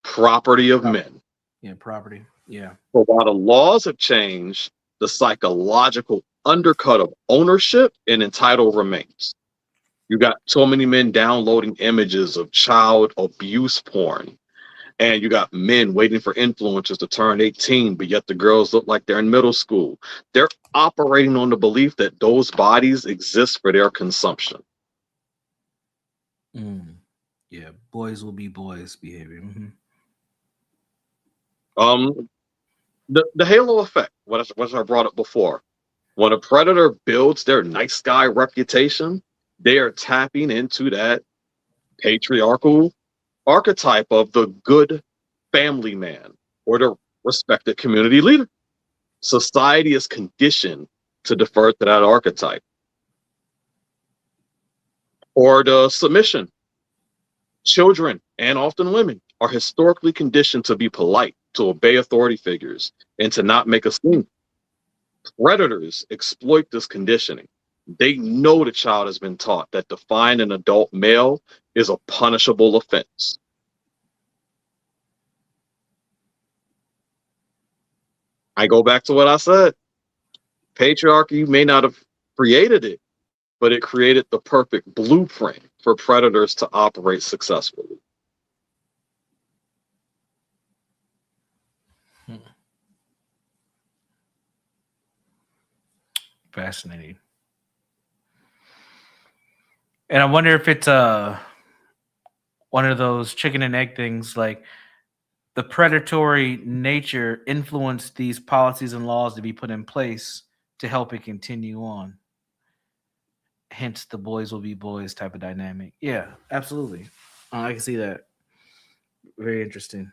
Property of men. Yeah, property. Yeah. But while the laws have changed, the psychological undercut of ownership and entitled remains. You got so many men downloading images of child abuse porn, and you got men waiting for influencers to turn 18, but yet the girls look like they're in middle school. They're operating on the belief that those bodies exist for their consumption. Yeah, boys will be boys behavior. The halo effect, what I brought up before. When a predator builds their nice guy reputation, they are tapping into that patriarchal archetype of the good family man or the respected community leader. Society is conditioned to defer to that archetype. Or the submission. Children, and often women, are historically conditioned to be polite, to obey authority figures, and to not make a scene. Predators exploit this conditioning. They know the child has been taught that to find an adult male is a punishable offense. I go back to what I said. Patriarchy may not have created it, but it created the perfect blueprint for predators to operate successfully. Fascinating. And I wonder if it's one of those chicken and egg things, like the predatory nature influenced these policies and laws to be put in place to help it continue on. Hence the boys will be boys type of dynamic. Yeah, absolutely. I can see that. Very interesting.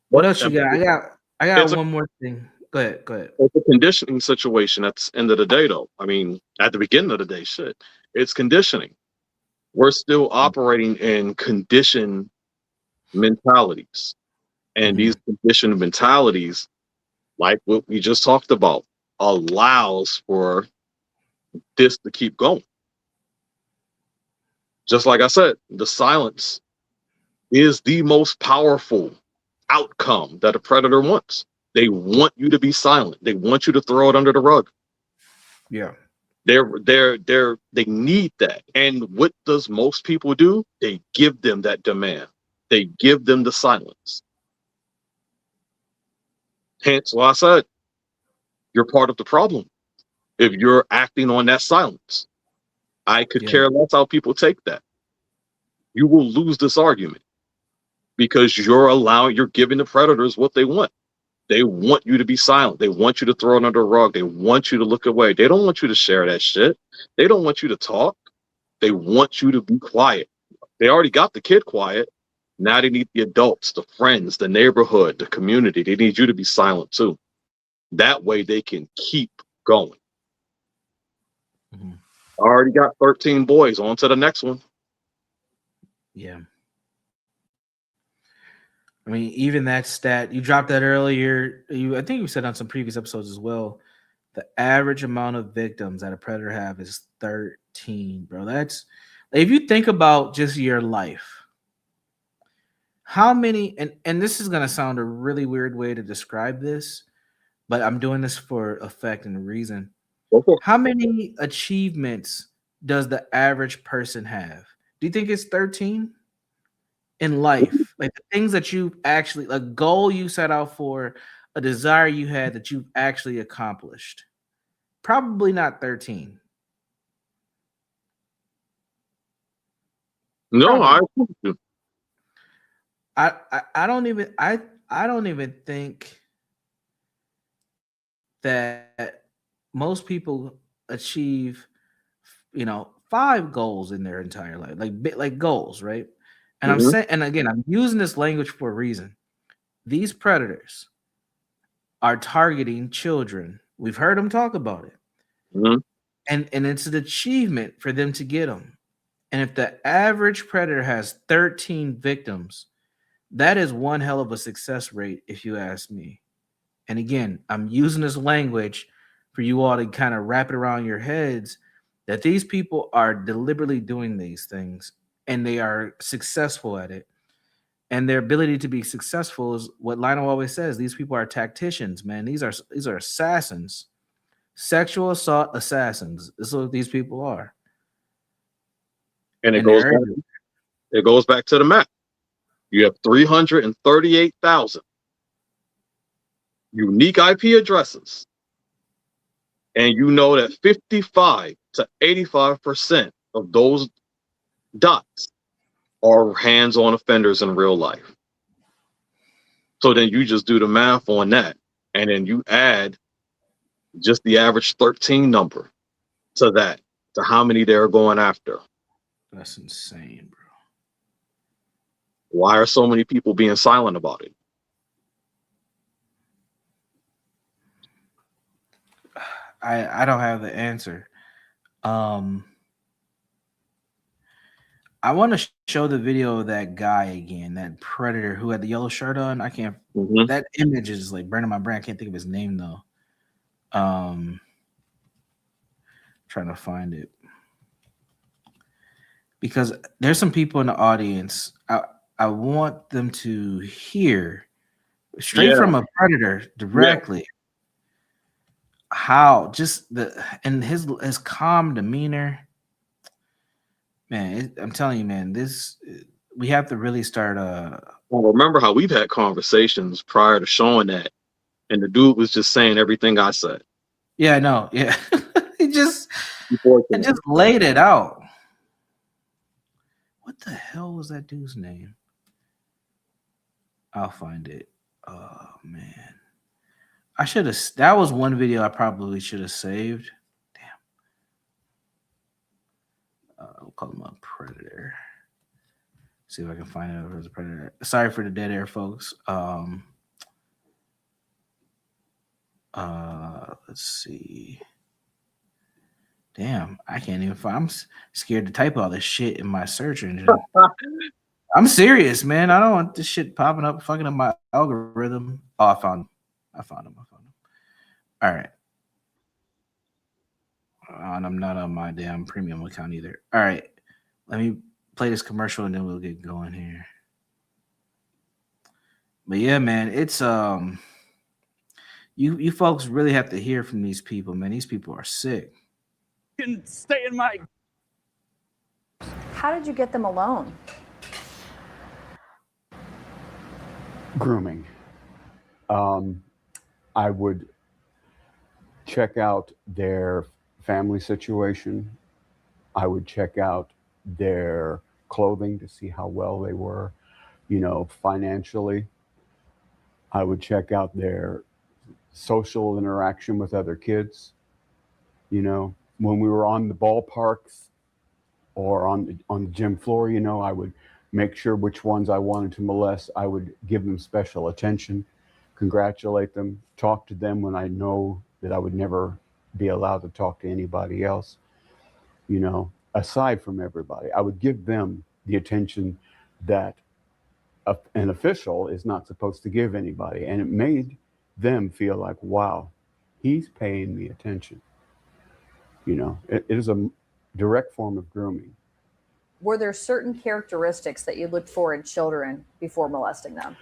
What else you got? I got one more thing. Go ahead. It's a conditioning situation at the end of the day, though. I mean, at the beginning of the day, it's conditioning. We're still operating in conditioned mentalities. And these conditioned mentalities, like what we just talked about, allows for this to keep going. Just like I said, the silence is the most powerful outcome that a predator wants. They want you to be silent. They want you to throw it under the rug. Yeah. They need that. And what does most people do? They give them that demand. They give them the silence. Hence why I said you're part of the problem if you're acting on that silence. I could care less how people take that. You will lose this argument because you're giving the predators what they want. They want you to be silent. They want you to throw it under the rug. They want you to look away. They don't want you to share that shit. They don't want you to talk. They want you to be quiet. They already got the kid quiet. Now they need the adults, the friends, the neighborhood, the community. They need you to be silent too. That way they can keep going. I already got 13 boys. On to the next one. Yeah. I mean, even that stat, you dropped that earlier. I think you said on some previous episodes as well. The average amount of victims that a predator have is 13, bro. That's if you think about just your life. How many, and this is gonna sound a really weird way to describe this, but I'm doing this for effect and reason. How many achievements does the average person have? Do you think it's 13 in life? Like the things that you actually, a goal you set out for, a desire you had that you've actually accomplished? Probably not 13. No, I don't even think that most people achieve 5 goals in their entire life, like goals, right? And I'm saying, and again, I'm using this language for a reason. These predators are targeting children. We've heard them talk about it. And it's an achievement for them to get them. And if the average predator has 13 victims, that is one hell of a success rate, if you ask me. And again, I'm using this language for you all to kind of wrap it around your heads that these people are deliberately doing these things and they are successful at it. And their ability to be successful is what Lionel always says. These people are tacticians, man. These are assassins, sexual assault assassins. This is what these people are. And it goes back to the map. You have 338,000 unique IP addresses. And you know that 55 to 85% of those dots are hands-on offenders in real life. So then you just do the math on that. And then you add just the average 13 number to that, to how many they're going after. That's insane, bro. Why are so many people being silent about it? I don't have the answer. I want to show the video of that guy again, that predator who had the yellow shirt on. I can't. That image is like burning my brain. I can't think of his name though. Trying to find it because there's some people in the audience. I want them to hear straight from a predator directly. How just and his calm demeanor, man. I'm telling you, man. We have to really start. Well, remember how we've had conversations prior to showing that, and the dude was just saying everything I said. Yeah, I know. Yeah, he just laid it out. What the hell was that dude's name? I'll find it. Oh man. I should have. That was one video I probably should have saved. Damn. We'll call him a predator. See if I can find out if it's a predator. Sorry for the dead air, folks. Let's see. Damn, I can't even find. I'm scared to type all this shit in my search engine. I'm serious, man. I don't want this shit popping up, fucking up my algorithm. Oh, I found him. All right. And I'm not on my damn premium account either. All right. Let me play this commercial and then we'll get going here. But yeah, man, it's you folks really have to hear from these people, man. These people are sick. You can stay in my. How did you get them alone? Grooming. I would check out their family situation. I would check out their clothing to see how well they were, financially. I would check out their social interaction with other kids. When we were on the ballparks or on the gym floor, I would make sure which ones I wanted to molest. I would give them special attention, congratulate them, talk to them when I know that I would never be allowed to talk to anybody else. Aside from everybody, I would give them the attention that an official is not supposed to give anybody. And it made them feel like, wow, he's paying me attention. You know, it is a direct form of grooming. Were there certain characteristics that you looked for in children before molesting them?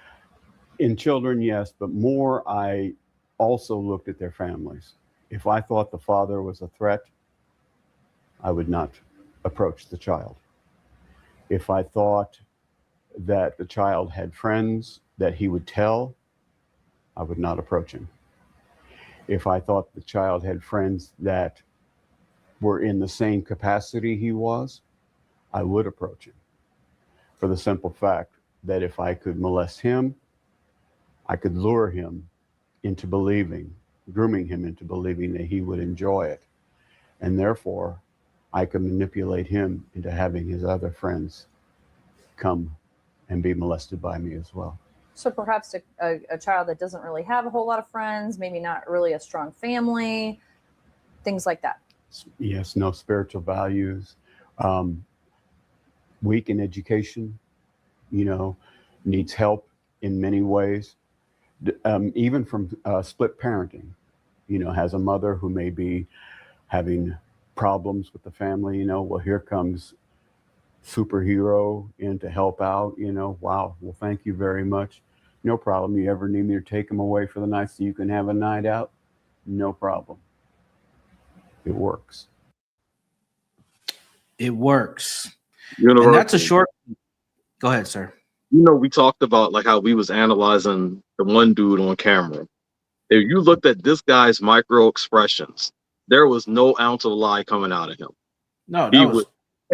In children, yes, but more, I also looked at their families. If I thought the father was a threat, I would not approach the child. If I thought that the child had friends that he would tell, I would not approach him. If I thought the child had friends that were in the same capacity he was, I would approach him, for the simple fact that if I could molest him, I could lure him into believing, grooming him into believing that he would enjoy it. And therefore, I could manipulate him into having his other friends come and be molested by me as well. So perhaps a child that doesn't really have a whole lot of friends, maybe not really a strong family, things like that. Yes, no spiritual values, weak in education, you know, needs help in many ways, even from split parenting, you know, has a mother who may be having problems with the family, you know, well, here comes superhero in to help out, you know, wow, well, thank you very much. No problem. You ever need me to take him away for the night so you can have a night out? No problem. It works. It works. Universal. And that's a short. Go ahead, sir. You know, we talked about like how we was analyzing the one dude on camera. If you looked at this guy's micro expressions, there was no ounce of lie coming out of him. No, he was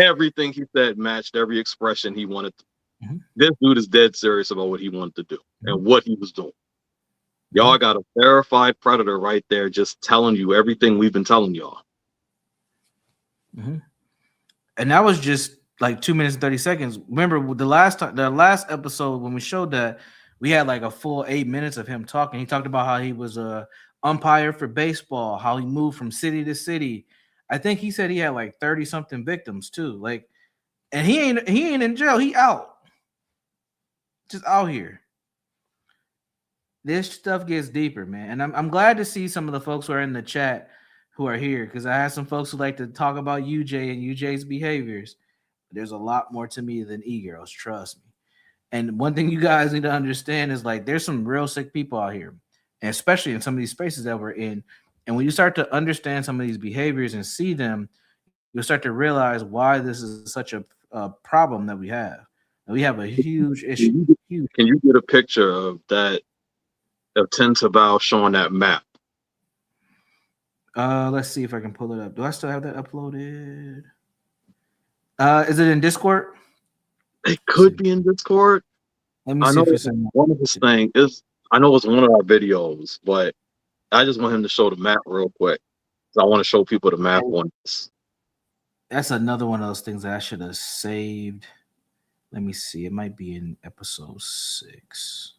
everything he said matched every expression he wanted to. Mm-hmm. This dude is dead serious about what he wanted to do and what he was doing. Y'all got a verified predator right there, just telling you everything we've been telling y'all. Mm-hmm. And that was just like 2 minutes and 30 seconds. Remember the last episode when we showed that, we had like a full 8 minutes of him talking. He talked about how he was a umpire for baseball, how he moved from city to city. I think he said he had like 30 something victims too. Like, and he ain't in jail. He out, just out here. This stuff gets deeper, man. And I'm glad to see some of the folks who are in the chat who are here, because I have some folks who like to talk about UJ and UJ's behaviors. There's a lot more to me than e-girls, trust me. And one thing you guys need to understand is like there's some real sick people out here, and especially in some of these spaces that we're in. And when you start to understand some of these behaviors and see them, you'll start to realize why this is such a problem that we have. And we have a huge issue. Can you get a picture of that, of Centoia showing that map? Let's see if I can pull it up. Do I still have that uploaded? Is it in Discord? It could be in Discord. Let me see if it's in one of his things is, I know it's one of our videos, but I just want him to show the map real quick. So I want to show people the map on this. That's another one of those things that I should have saved. Let me see. It might be in episode 6.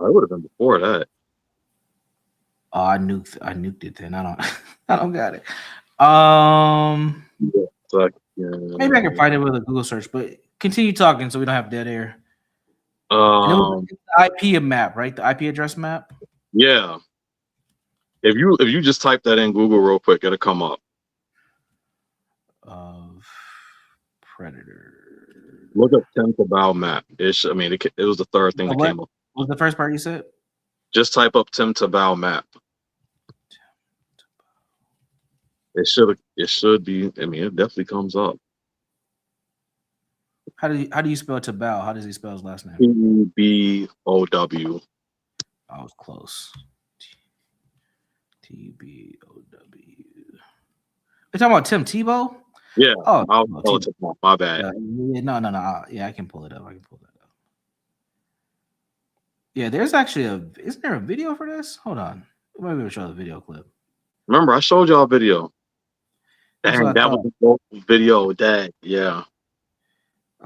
Oh, it would have been before that. Oh, I nuked it then. I don't got it. Maybe I can find it with a Google search, but continue talking so we don't have dead air. The IP map, right? The IP address map. Yeah. If you just type that in Google real quick, it'll come up. Of predator. Look up Centoia map. It was the third thing that came up. What was the first part you said? Just type up Centoia map. It should be. I mean, it definitely comes up. How do you spell Tabao? How does he spell his last name? Tbow. I was close. Tbow. You're talking about Tim Tebow? Yeah. Oh, my bad. No. Yeah, I can pull it up. Yeah, there's actually isn't there a video for this? Hold on. Maybe we'll show the video clip. Remember, I showed y'all a video. Dang, that was the video that, yeah.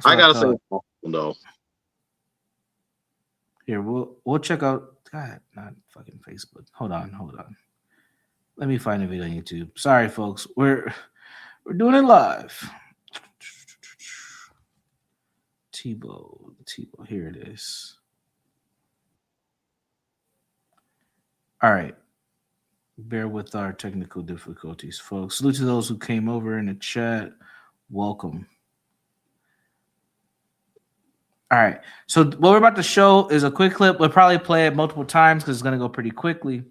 I gotta say though. Here, we'll check out. God, not fucking Facebook. Hold on. Let me find a video on YouTube. Sorry, folks. We're doing it live. Tebow. Here it is. All right. Bear with our technical difficulties, folks. Salute to those who came over in the chat. Welcome. All right. So what we're about to show is a quick clip. We'll probably play it multiple times because it's going to go pretty quickly.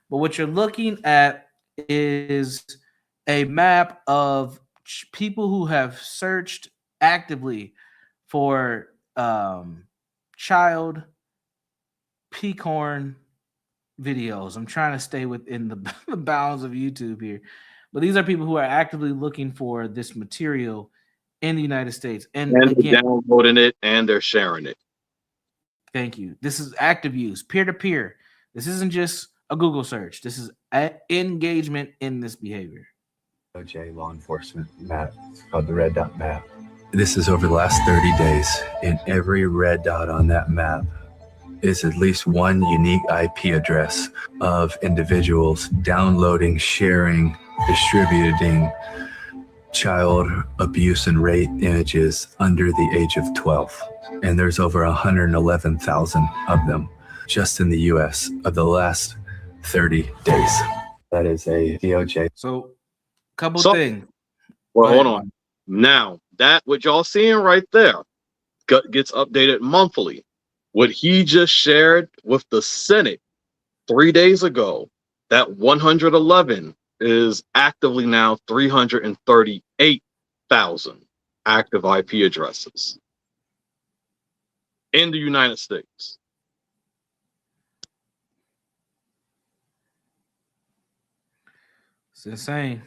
But what you're looking at is a map of people who have searched actively for child peacorn videos. I'm trying to stay within the bounds of YouTube here. But these are people who are actively looking for this material in the United States. And they're again, downloading it and they're sharing it. Thank you. This is active use, peer-to-peer. This isn't just a Google search. This is engagement in this behavior. OJ law enforcement map. It's called the red dot map. This is over the last 30 days. And every red dot on that map is at least one unique IP address of individuals downloading, sharing, distributing child abuse and rape images under the age of 12. And there's over 111,000 of them just in the US of the last 30 days. That is a DOJ. So, couple things. Well, hold on. Now, that what y'all seeing right there gets updated monthly. What he just shared with the Senate 3 days ago, that 111 is actively now 338,000 active IP addresses in the United States. It's insane.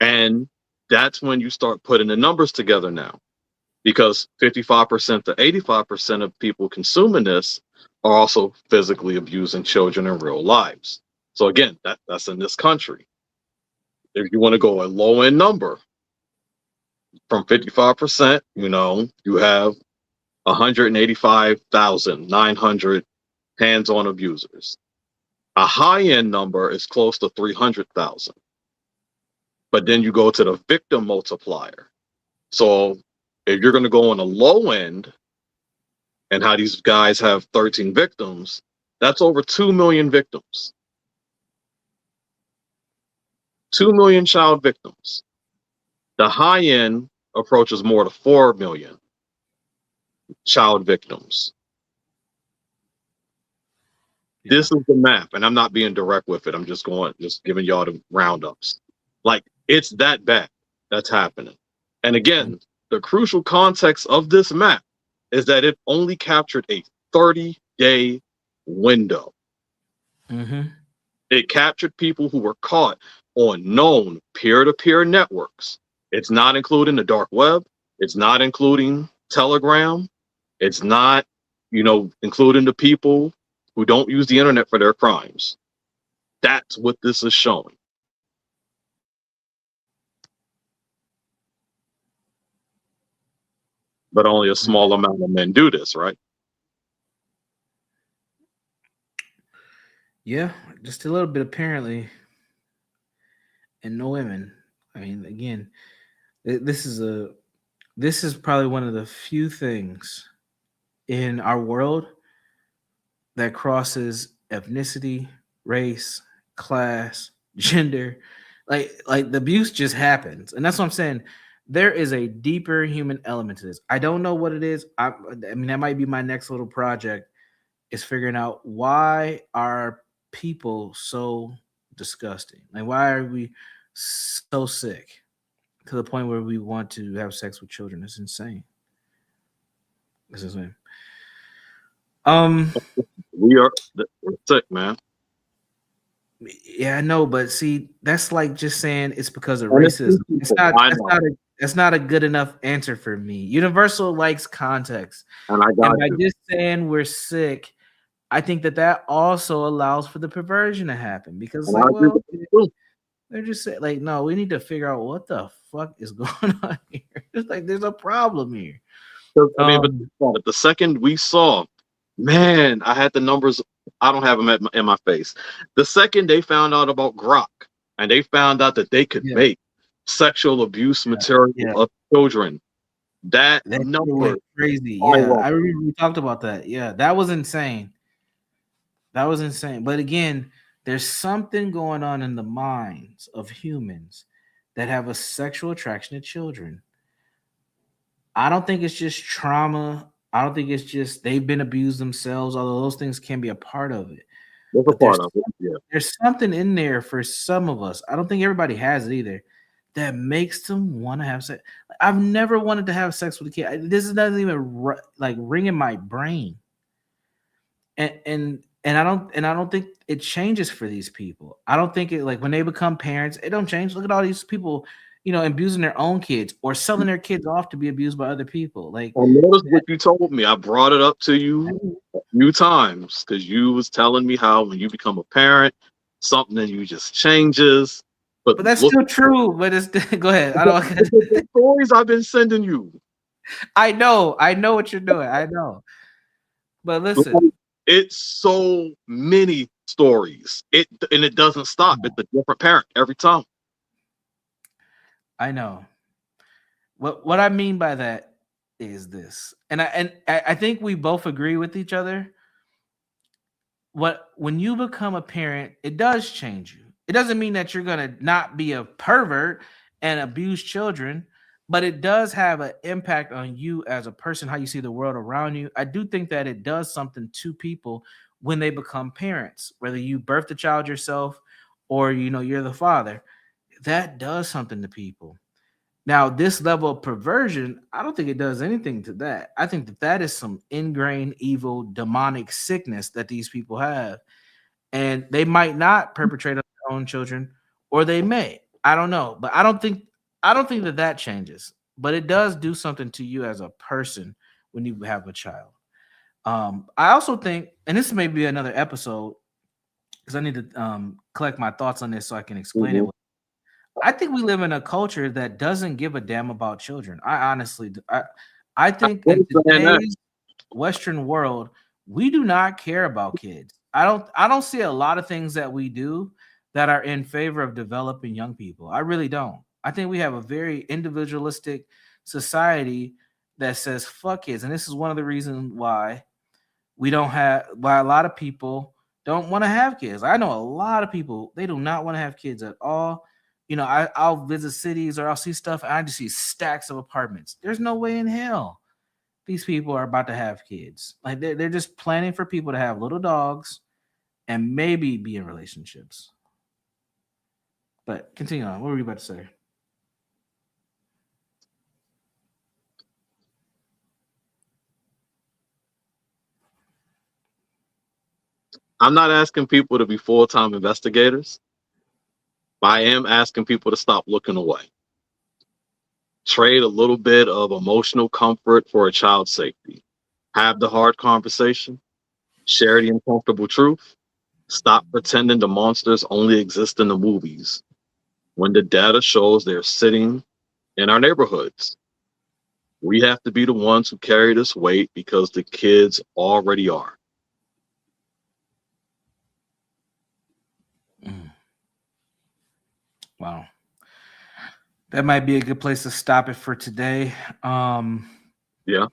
And that's when you start putting the numbers together now, because 55% to 85% of people consuming this are also physically abusing children in real lives. So again, that's in this country. If you want to go a low end number from 55%, you have 185,900 hands-on abusers. A high end number is close to 300,000. But then you go to the victim multiplier. So if you're going to go on a low end and how these guys have 13 victims, that's over 2 million victims. 2 million child victims. The high end approaches more to 4 million child victims. Yeah. This is the map, and I'm not being direct with it. I'm just giving y'all the roundups. Like, it's that bad that's happening. And again, the crucial context of this map is that it only captured a 30-day window. Mm-hmm. It captured people who were caught on known peer-to-peer networks. It's not including the dark web. It's not including Telegram. It's not, including the people who don't use the internet for their crimes. That's what this is showing. But only a small amount of men do this, right? Yeah, just a little bit apparently. And no women. I mean, again, this is probably one of the few things in our world that crosses ethnicity, race, class, gender. Like the abuse just happens. And that's what I'm saying. There is a deeper human element to this. I don't know what it is. I mean, that might be my next little project, is figuring out why are people so disgusting? Like, why are we so sick to the point where we want to have sex with children? It's insane. It's insane. We're sick, man. Yeah, I know, but see, that's like just saying it's because of racism. That's not a good enough answer for me. Universal likes context. And by just saying we're sick, I think that also allows for the perversion to happen, because they're just saying, like, no, we need to figure out what the fuck is going on here. It's like there's a problem here. But the second we saw, man, I had the numbers. I don't have them in my face. The second they found out about Grok and they found out that they could make sexual abuse material of children. That That number went crazy. I Yeah, love. I remember we talked about that. Yeah, that was insane. That was insane. But again, there's something going on in the minds of humans that have a sexual attraction to children. I don't think it's just trauma. I don't think it's just they've been abused themselves, although those things can be a part of it. That's a But there's part of it. Yeah. there's something in there for some of us. I don't think everybody has it either. That makes them want to have sex. I've never wanted to have sex with a kid. This doesn't even like ring in my brain. And I don't think it changes for these people. I don't think it like when they become parents, it don't change. Look at all these people, abusing their own kids or selling their kids off to be abused by other people. Like I noticed what you told me. I brought it up to you a few times because you was telling me how when you become a parent, something in you just changes. But that's still true. But it's go ahead. I don't. The stories I've been sending you. I know what you're doing. I know. But listen, it's so many stories. It doesn't stop. It's a different parent every time. I know. What I mean by that is this, and I think we both agree with each other. When you become a parent, it does change you. It doesn't mean that you're gonna not be a pervert and abuse children, but it does have an impact on you as a person, how you see the world around you. I do think that it does something to people when they become parents, whether you birth the child yourself or you're the father. That does something to people. Now, this level of perversion, I don't think it does anything to that. I think that is some ingrained evil demonic sickness that these people have. And they might not perpetrate on their own children, or they may. I don't know. But I don't think that changes. But it does do something to you as a person when you have a child. I also think, and this may be another episode, because I need to collect my thoughts on this so I can explain it. I think we live in a culture that doesn't give a damn about children. I honestly do. I think in today's Western world, we do not care about kids. I don't see a lot of things that we do that are in favor of developing young people. I really don't. I think we have a very individualistic society that says fuck kids. And this is one of the reasons why why a lot of people don't want to have kids. I know a lot of people, they do not want to have kids at all. I'll visit cities or I'll see stuff and I just see stacks of apartments. There's no way in hell these people are about to have kids. Like they're just planning for people to have little dogs and maybe be in relationships. But continue on. What were you about to say? I'm not asking people to be full-time investigators. I am asking people to stop looking away. Trade a little bit of emotional comfort for a child's safety. Have the hard conversation. Share the uncomfortable truth. Stop pretending the monsters only exist in the movies when the data shows they're sitting in our neighborhoods. We have to be the ones who carry this weight because the kids already are. Wow. That might be a good place to stop it for today. Yeah.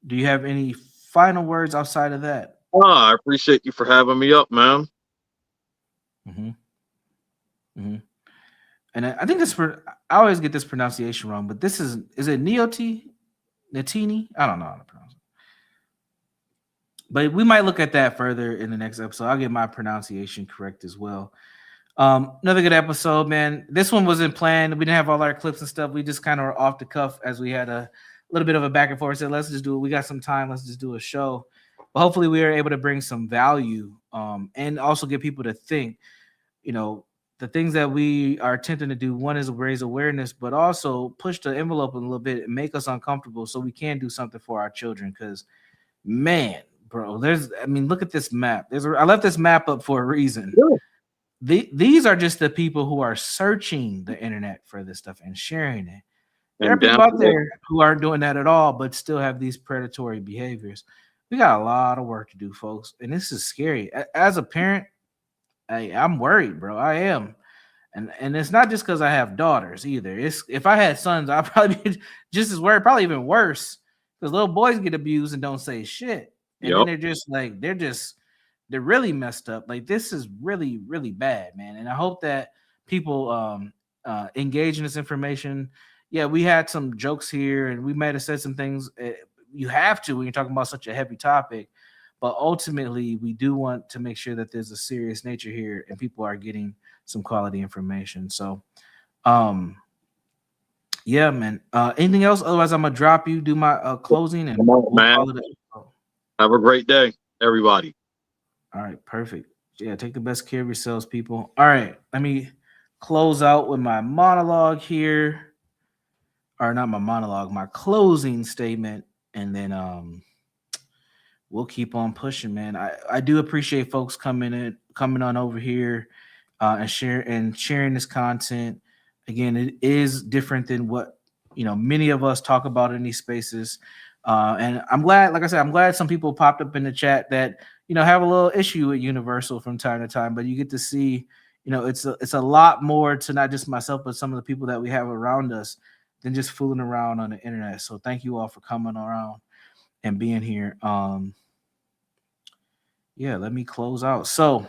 Do you have any final words outside of that? I appreciate you for having me up, man. And I think I always get this pronunciation wrong, but this is it Neoti? Netini? I don't know how to pronounce it. But we might look at that further in the next episode. I'll get my pronunciation correct as well. Another good episode, man. This one wasn't planned. We didn't have all our clips and stuff. We just kind of were off the cuff as we had a little bit of a back and forth. Said, let's just do it. We got some time. Let's just do a show. But hopefully we are able to bring some value and also get people to think, the things that we are attempting to do. One is raise awareness, but also push the envelope a little bit and make us uncomfortable so we can do something for our children. Because, man, bro, look at this map. I left this map up for a reason. Yeah. These are just the people who are searching the internet for this stuff and sharing it. There are people out there who aren't doing that at all, but still have these predatory behaviors. We got a lot of work to do, folks, and this is scary. As a parent, I'm worried, bro. I am. And it's not just because I have daughters either. It's if I had sons, I'd probably be just as worried, probably even worse, because little boys get abused and don't say shit, and then Yep. they're just like they're really messed up. Like this is really really bad, man. And I hope that people engage in this information. Yeah, we had some jokes here, and we might have said some things. You have to when you're talking about such a heavy topic, but ultimately we do want to make sure that there's a serious nature here and people are getting some quality information. So yeah, man. Anything else? Otherwise, I'm gonna drop you, do my closing, and Come on, we'll man. call it Have a great day, everybody. all right, perfect. Yeah, take the best care of yourselves, people. All right, let me close out with my monologue here. Or not my monologue, my closing statement, and then we'll keep on pushing, man. I do appreciate folks coming on over here and sharing this content. Again, it is different than what many of us talk about in these spaces. And I'm glad, like I said, I'm glad some people popped up in the chat that have a little issue with Universal from time to time, but you get to see, it's a lot more to not just myself, but some of the people that we have around us than just fooling around on the internet. So thank you all for coming around and being here. Yeah, let me close out. So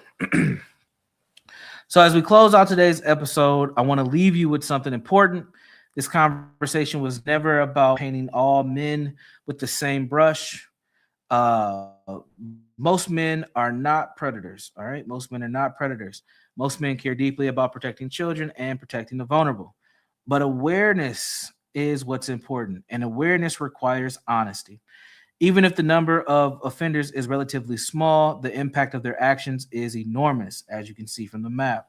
as we close out today's episode, I want to leave you with something important. This conversation was never about painting all men with the same brush. Most men are not predators. All right. Most men are not predators. Most men care deeply about protecting children and protecting the vulnerable. But awareness is what's important, and awareness requires honesty. Even if the number of offenders is relatively small, the impact of their actions is enormous, as you can see from the map.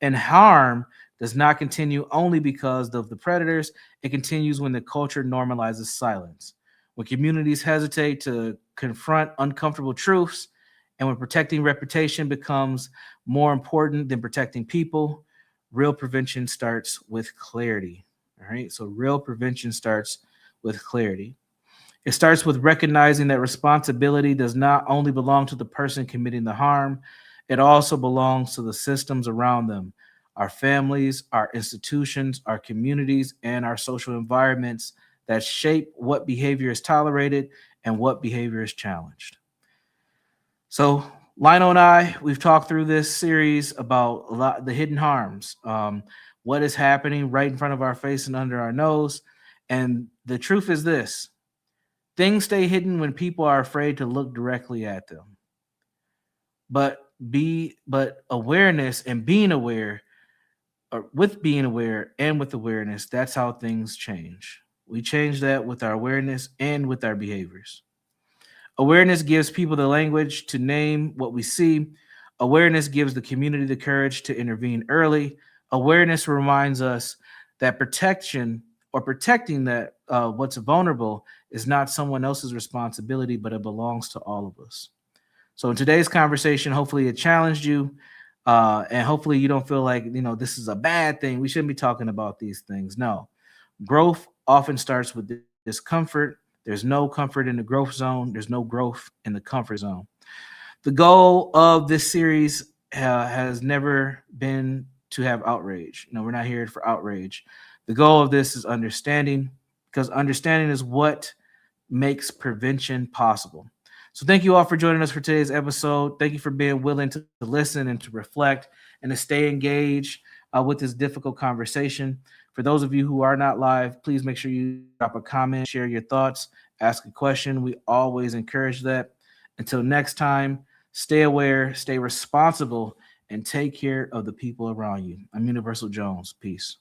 And harm does not continue only because of the predators. It continues when the culture normalizes silence, when communities hesitate to confront uncomfortable truths, and when protecting reputation becomes more important than protecting people. Real prevention starts with clarity. All right. So real prevention starts with clarity. It starts with recognizing that responsibility does not only belong to the person committing the harm, it also belongs to the systems around them, our families, our institutions, our communities, and our social environments that shape what behavior is tolerated and what behavior is challenged. So Lionel and I, we've talked through this series about the hidden harms, what is happening right in front of our face and under our nose. And the truth is this: things stay hidden when people are afraid to look directly at them. But awareness and being aware, or with being aware and with awareness, that's how things change. We change that with our awareness and with our behaviors. Awareness gives people the language to name what we see. Awareness gives the community the courage to intervene early. Awareness reminds us that protection or protecting that what's vulnerable is not someone else's responsibility, but it belongs to all of us. So in today's conversation, hopefully it challenged you, and hopefully you don't feel like this is a bad thing. We shouldn't be talking about these things. No, growth often starts with discomfort. There's no comfort in the growth zone. There's no growth in the comfort zone. The goal of this series has never been to have outrage. We're not here for outrage. The goal of this is understanding, because understanding is what makes prevention possible. So thank you all for joining us for today's episode. Thank you for being willing to listen and to reflect and to stay engaged with this difficult conversation. For those of you who are not live, please make sure you drop a comment, share your thoughts, ask a question. We always encourage that. Until next time, stay aware, stay responsible, and take care of the people around you. I'm Universal Jones. Peace.